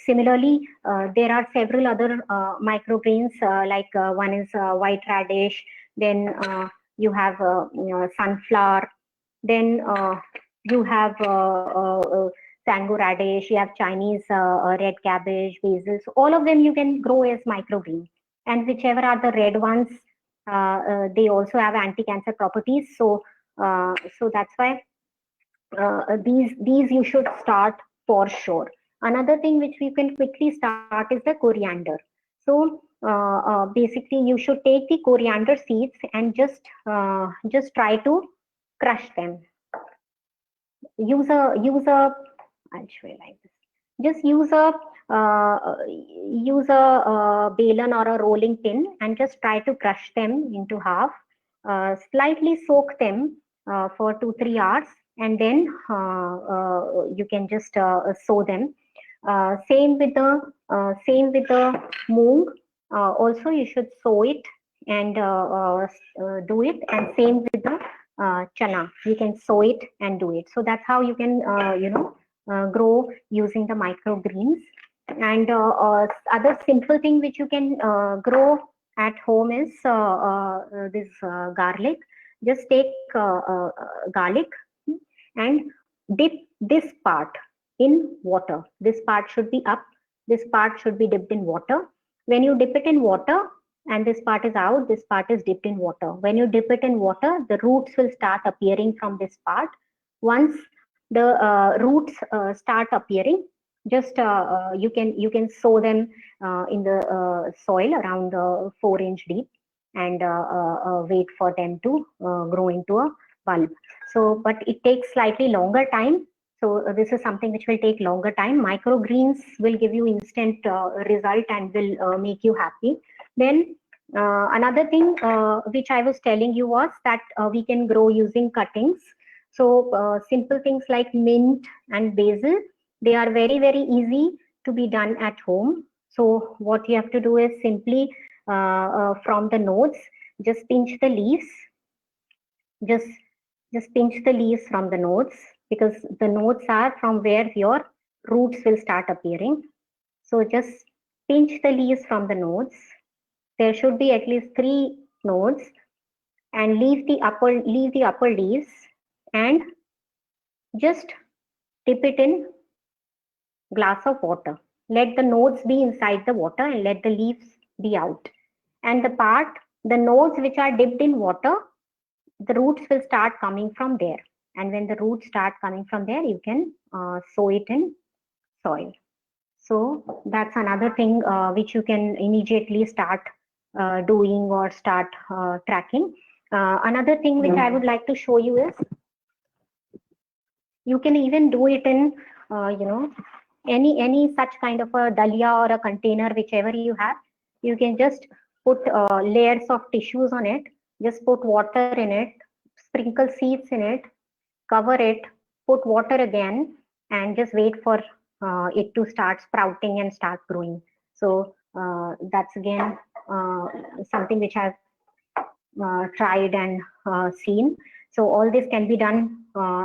similarly, there are several other microgreens, like one is white radish, then you have sunflower, then you have tango radish, you have Chinese red cabbage, basil. So all of them you can grow as microgreen. And whichever are the red ones, they also have anti-cancer properties. So that's why these you should start for sure. Another thing which we can quickly start is the coriander. So basically, you should take the coriander seeds and just try to crush them. Use a I'll show you like this. Just use a balun or a rolling pin, and just try to crush them into half. Slightly soak them for 2-3 hours, and then you can just sow them. Same with the moong. Also, you should sow it and do it. And same with the chana. You can sow it and do it. So that's how you can grow using the microgreens. And other simple thing which you can grow at home is this garlic. Just take garlic and dip this part in water. This part should be up. This part should be dipped in water. When you dip it in water and this part is out, this part is dipped in water. When you dip it in water, the roots will start appearing from this part. Once the roots start appearing, just you can sow them in the soil around 4-inch deep, and wait for them to grow into a bulb. So, but it takes slightly longer time. So this is something which will take longer time. Microgreens will give you instant result and will make you happy. Then another thing which I was telling you was that we can grow using cuttings. So simple things like mint and basil, they are very, very easy to be done at home. So what you have to do is simply from the nodes, just pinch the leaves. Just pinch the leaves from the nodes, because the nodes are from where your roots will start appearing. So just pinch the leaves from the nodes. There should be at least 3 nodes, and leave the upper leaves, and just dip it in glass of water. Let the nodes be inside the water and let the leaves be out. And the nodes which are dipped in water, the roots will start coming from there. And when the roots start coming from there, you can sow it in soil. So that's another thing which you can immediately start doing or start tracking. Another thing which I would like to show you is you can even do it in any such kind of a dalia or a container, whichever you have. You can just put layers of tissues on it, just put water in it, sprinkle seeds in it, cover it, put water again, and just wait for it to start sprouting and start growing. So that's again something which I've tried and seen. So all this can be done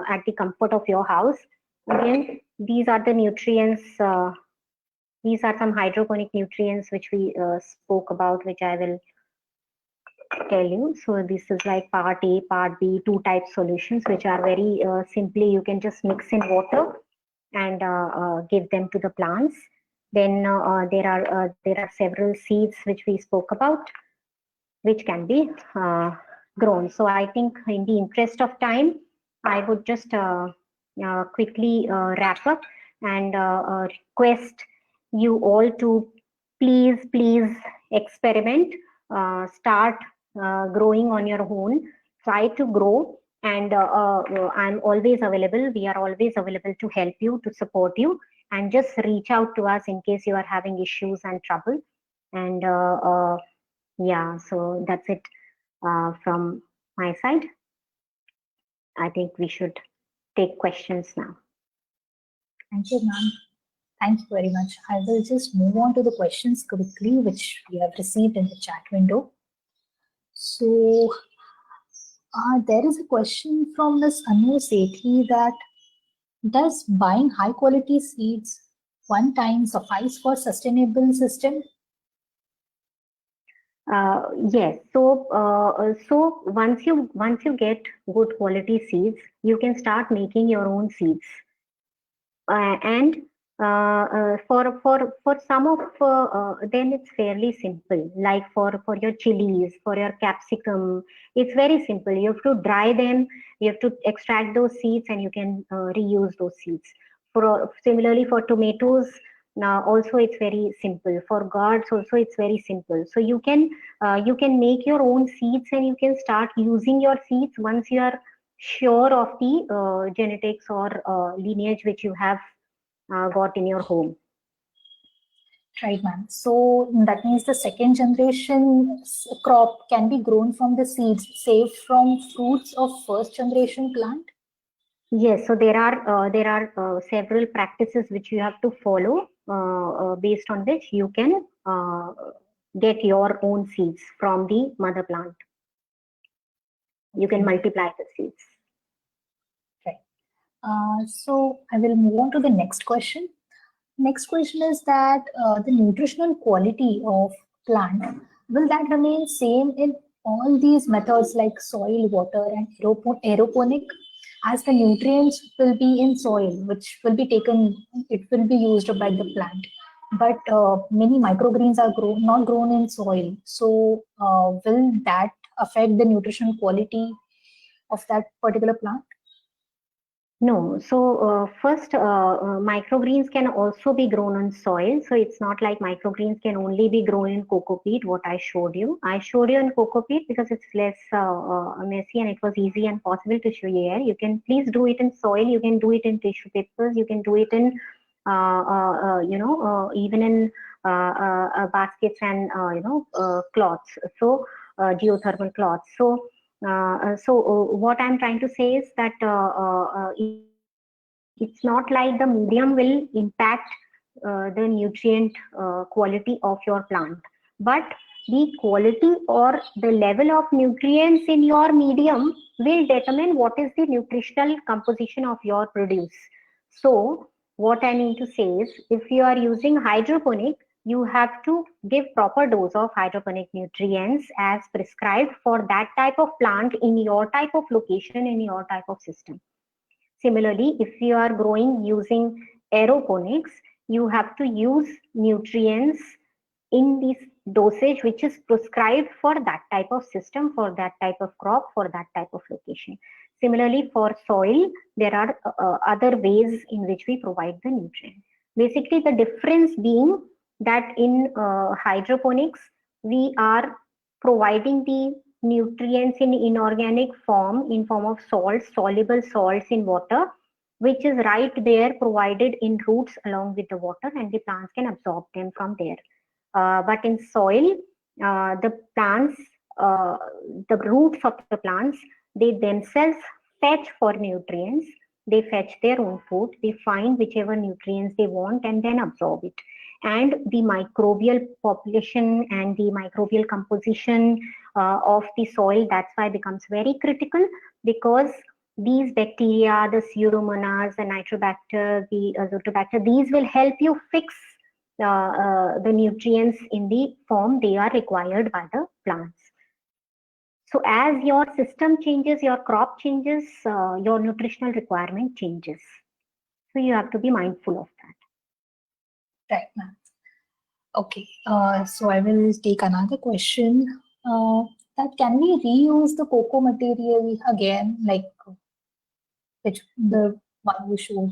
at the comfort of your house. Again, these are the nutrients. These are some hydroponic nutrients which we spoke about, which I will tell you. So this is like part A, part B, two type solutions, which are very simply, you can just mix in water and give them to the plants. Then there are several seeds which we spoke about, which can be grown. So I think in the interest of time, I would just quickly wrap up and request you all to please experiment, start growing on your own, try to grow, and I'm always available. We are always available to help you, to support you, and just reach out to us in case you are having issues and trouble. And yeah, so that's it from my side. I think we should take questions now. Thank you, ma'am. Thank you very much. I will just move on to the questions quickly, which we have received in the chat window. So there is a question from Ms. Anu Sethi that does buying high quality seeds one time suffice for sustainable system? Yes. So once you get good quality seeds, you can start making your own seeds. And for some of then it's fairly simple. Like for your chilies, for your capsicum, it's very simple. You have to dry them, you have to extract those seeds, and you can reuse those seeds. Similarly for tomatoes, now also it's very simple. For gourds also it's very simple. So you can make your own seeds, and you can start using your seeds once you are sure of the genetics or lineage which you have got in your home. Right, ma'am. So that means the second generation crop can be grown from the seeds saved from fruits of first generation plant? Yes, so there are several practices which you have to follow, based on which you can get your own seeds from the mother plant. You can multiply the seeds. Right. So I will move on to the next question. Next question is that the nutritional quality of plant, will that remain same in all these methods like soil, water, and aeroponic, as the nutrients will be in soil, which will be taken, it will be used by the plant. But many microgreens are not grown in soil. So will that affect the nutritional quality of that particular plant? No, so first, microgreens can also be grown on soil. So it's not like microgreens can only be grown in coco peat. What I showed you in coco peat because it's less messy and it was easy and possible to show you here. You can please do it in soil. You can do it in tissue papers. You can do it in even in baskets and cloths. So geothermal cloths. So what I'm trying to say is that it's not like the medium will impact the nutrient quality of your plant, but the quality or the level of nutrients in your medium will determine what is the nutritional composition of your produce. So what I mean to say is, if you are using hydroponic, you have to give proper dose of hydroponic nutrients as prescribed for that type of plant in your type of location, in your type of system. Similarly, if you are growing using aeroponics, you have to use nutrients in this dosage which is prescribed for that type of system, for that type of crop, for that type of location. Similarly, for soil, there are other ways in which we provide the nutrient. Basically, the difference being that in hydroponics, we are providing the nutrients in inorganic form, in form of salts, soluble salts in water, which is right there provided in roots along with the water, and the plants can absorb them from there. But in soil, the plants, the roots of the plants, they themselves fetch for nutrients. They fetch their own food. They find whichever nutrients they want and then absorb it. And the microbial population and the microbial composition of the soil, that's why becomes very critical, because these bacteria, the Pseudomonas, the Nitrobacter, the Azotobacter, these will help you fix the nutrients in the form they are required by the plants. So as your system changes, your crop changes, your nutritional requirement changes. So you have to be mindful of that. Right, ma'am. Okay, so I will take another question. That can we reuse the cocoa material again, like which the one you showed?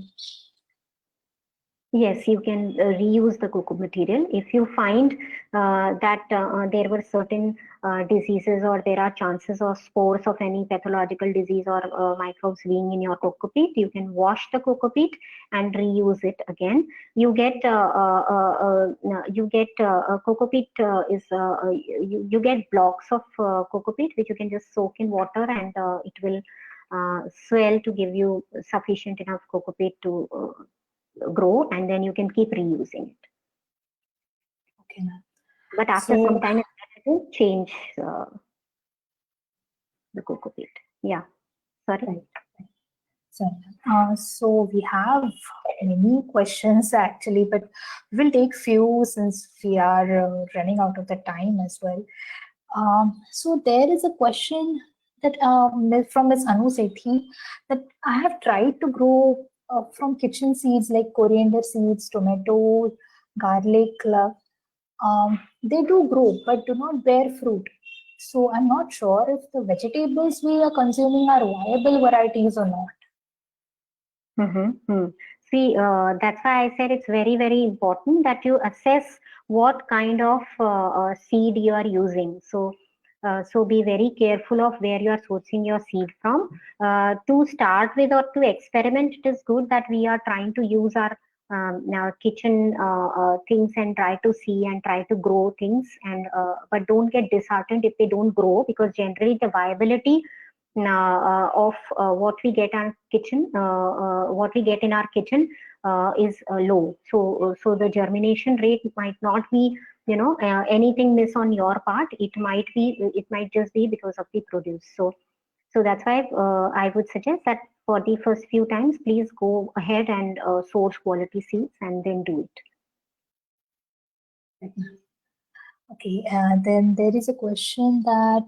Yes, you can reuse the cocoa material. If you find that there were certain diseases, or there are chances of spores of any pathological disease or microbes being in your cocoa peat, you can wash the cocoa peat and reuse it again. You get cocoa peat you get blocks of cocoa peat which you can just soak in water, and it will swell to give you sufficient enough cocoa peat to grow, and then you can keep reusing it. Okay, ma'am. But after some time, it's better to change the cocoa peat. Yeah, sorry. Right. So we have many questions actually, but we'll take few since we are running out of the time as well. So there is a question that from Ms. Anu Sethi, that I have tried to grow from kitchen seeds like coriander seeds, tomato, garlic. They do grow but do not bear fruit. So I'm not sure if the vegetables we are consuming are viable varieties or not. See, that's why I said it's very, very important that you assess what kind of seed you are using. So be very careful of where you are sourcing your seed from. To start with, or to experiment, it is good that we are trying to use our kitchen things and try to see and try to grow things, and but don't get disheartened if they don't grow, because generally the viability of what we get what we get in our kitchen is low. So the germination rate might not be, anything miss on your part. It might just be because of the produce. So that's why I would suggest that for the first few times, please go ahead and source quality seeds and then do it. Okay, then there is a question that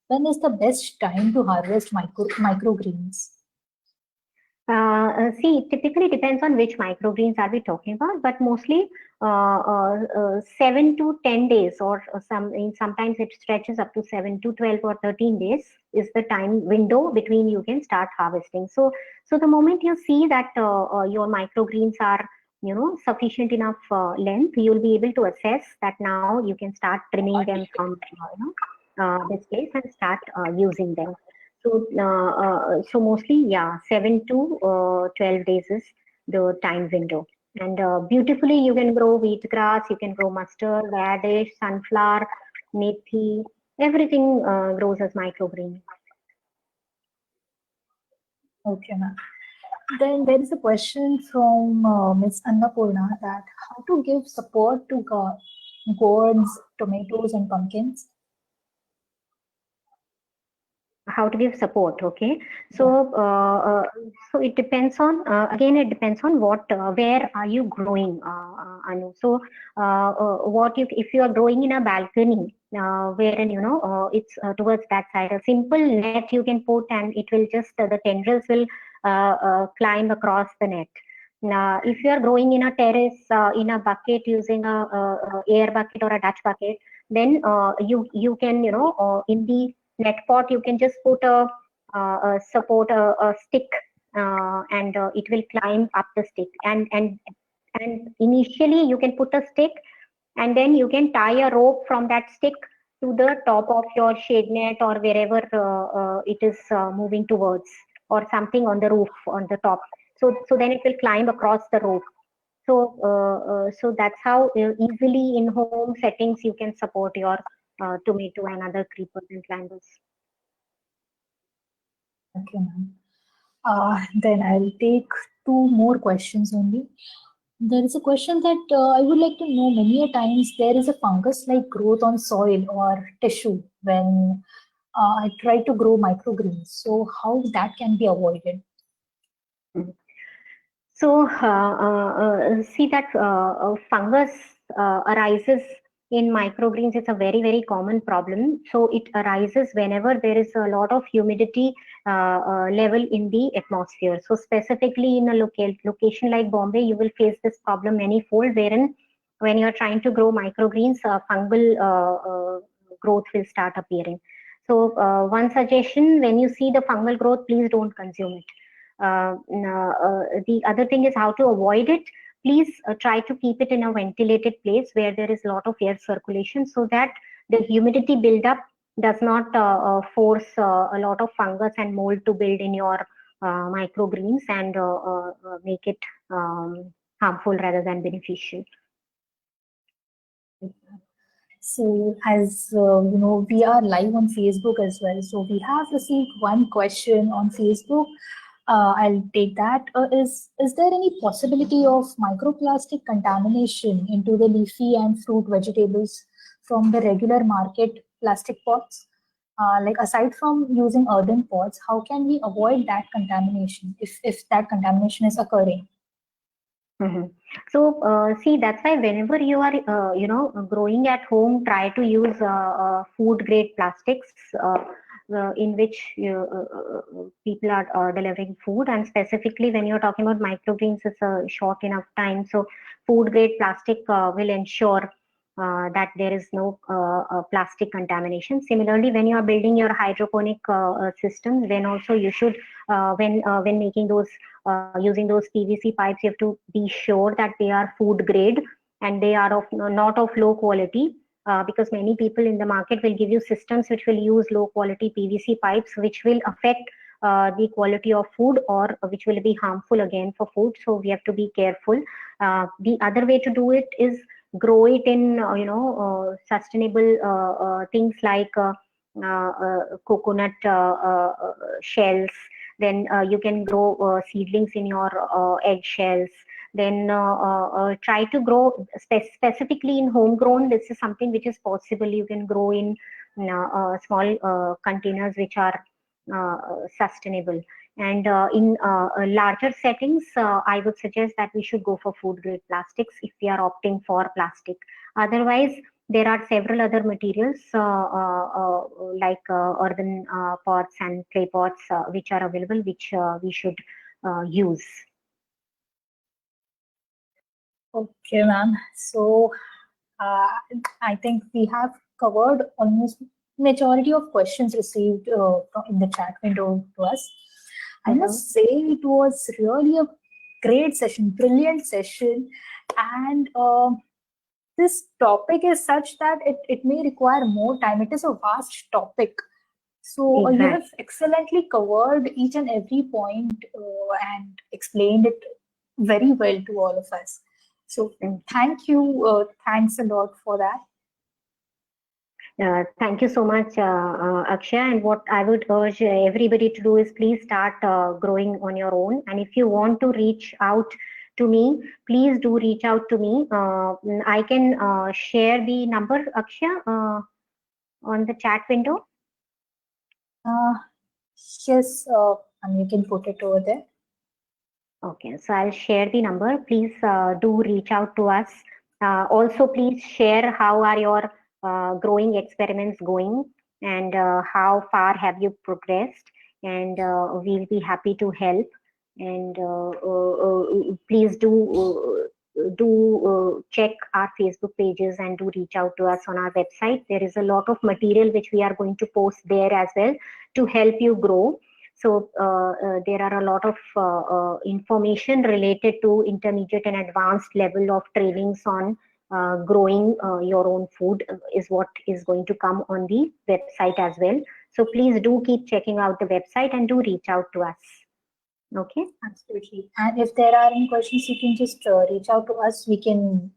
when is the best time to harvest microgreens? See, it typically depends on which microgreens are we talking about, but mostly 7 to 10 days, or sometimes it stretches up to 7 to 12 or 13 days is the time window between you can start harvesting. So the moment you see that your microgreens are sufficient enough length, you'll be able to assess that now you can start trimming them from this place and start using them. So mostly, 7 to 12 days is the time window. And beautifully, you can grow wheatgrass, you can grow mustard, radish, sunflower, methi, everything grows as microgreen. Okay, ma'am. Then there is a question from Ms. Annapurna that how to give support to gourds, tomatoes, and pumpkins. How to give support? Okay, so so it depends on again, it depends on what where are you growing, Anu. So if you are growing in a balcony wherein it's towards that side, a simple net you can put, and it will just the tendrils will climb across the net. Now, if you are growing in a terrace in a bucket using a air bucket or a Dutch bucket, then you can in the net pot you can just put a stick, and it will climb up the stick, and And initially you can put a stick, and then you can tie a rope from that stick to the top of your shade net or wherever it is moving towards, or something on the roof on the top. So then it will climb across the rope. So that's how easily in home settings you can support your tomato and other creepers and climbers. Okay, ma'am. Then I'll take two more questions only. There is a question that I would like to know. Many a times there is a fungus-like growth on soil or tissue when I try to grow microgreens. So how that can be avoided? So see that fungus arises in microgreens. It's a very, very common problem. So it arises whenever there is a lot of humidity level in the atmosphere. So specifically in a location like Bombay, you will face this problem many-fold, wherein when you're trying to grow microgreens, fungal growth will start appearing. So one suggestion, when you see the fungal growth, please don't consume it. The other thing is how to avoid it. Please try to keep it in a ventilated place where there is a lot of air circulation, so that the humidity buildup does not force a lot of fungus and mold to build in your microgreens and make it harmful rather than beneficial. So as you know, we are live on Facebook as well. So we have received one question on Facebook. I'll take that. Is there any possibility of microplastic contamination into the leafy and fruit vegetables from the regular market plastic pots? Like aside from using earthen pots, how can we avoid that contamination if that contamination is occurring? Mm-hmm. So see, that's why whenever you are growing at home, try to use food grade plastics in which people are delivering food. And specifically when you're talking about microgreens, it's a short enough time. So food grade plastic will ensure that there is no plastic contamination. Similarly, when you are building your hydroponic system, then also you should when making those using those PVC pipes, you have to be sure that they are food grade and they are of not of low quality, because many people in the market will give you systems which will use low quality PVC pipes, which will affect the quality of food, or which will be harmful again for food. So we have to be careful. The other way to do it is grow it in sustainable things like coconut shells. Then you can grow seedlings in your egg shells. Then try to grow specifically in homegrown. This is something which is possible. You can grow in small containers which are sustainable. And in larger settings, I would suggest that we should go for food grade plastics if we are opting for plastic. Otherwise, there are several other materials like earthen pots and clay pots which are available, which we should use. Okay, ma'am. So I think we have covered almost majority of questions received in the chat window to us. I must say it was really a great session, brilliant session, and this topic is such that it may require more time. It is a vast topic. So you have excellently covered each and every point and explained it very well to all of us. So thank you. Thanks a lot for that. Thank you so much, Akshay. And what I would urge everybody to do is please start growing on your own. And if you want to reach out to me, please do reach out to me. I can share the number, Akshay, on the chat window. Yes, and you can put it over there. Okay, so I'll share the number. Please do reach out to us. Also, please share how are your growing experiments going, and how far have you progressed, and we'll be happy to help. And please do check our Facebook pages and do reach out to us on our website. There is a lot of material which we are going to post there as well to help you grow. So there are a lot of information related to intermediate and advanced level of trainings on growing your own food is what is going to come on the website as well. So please do keep checking out the website and do reach out to us. Okay. Absolutely. And if there are any questions, you can just reach out to us. We can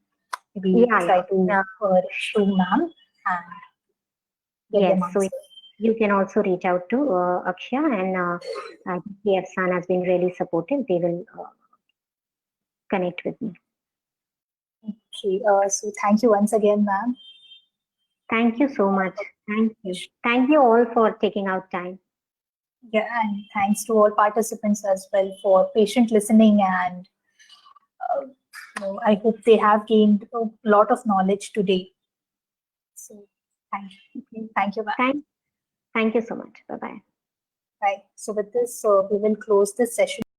maybe try to reach to ma'am and get them Yes, so answered. you can also reach out to Akshay, and PF-SAN has been really supportive. They will connect with me. Okay. So thank you once again, ma'am. Thank you so much. Thank you. Thank you all for taking out time. Yeah, and thanks to all participants as well for patient listening, and I hope they have gained a lot of knowledge today. So thank you. Thank you, ma'am. Thank you so much. Bye-bye. Right. So with this, we will close this session.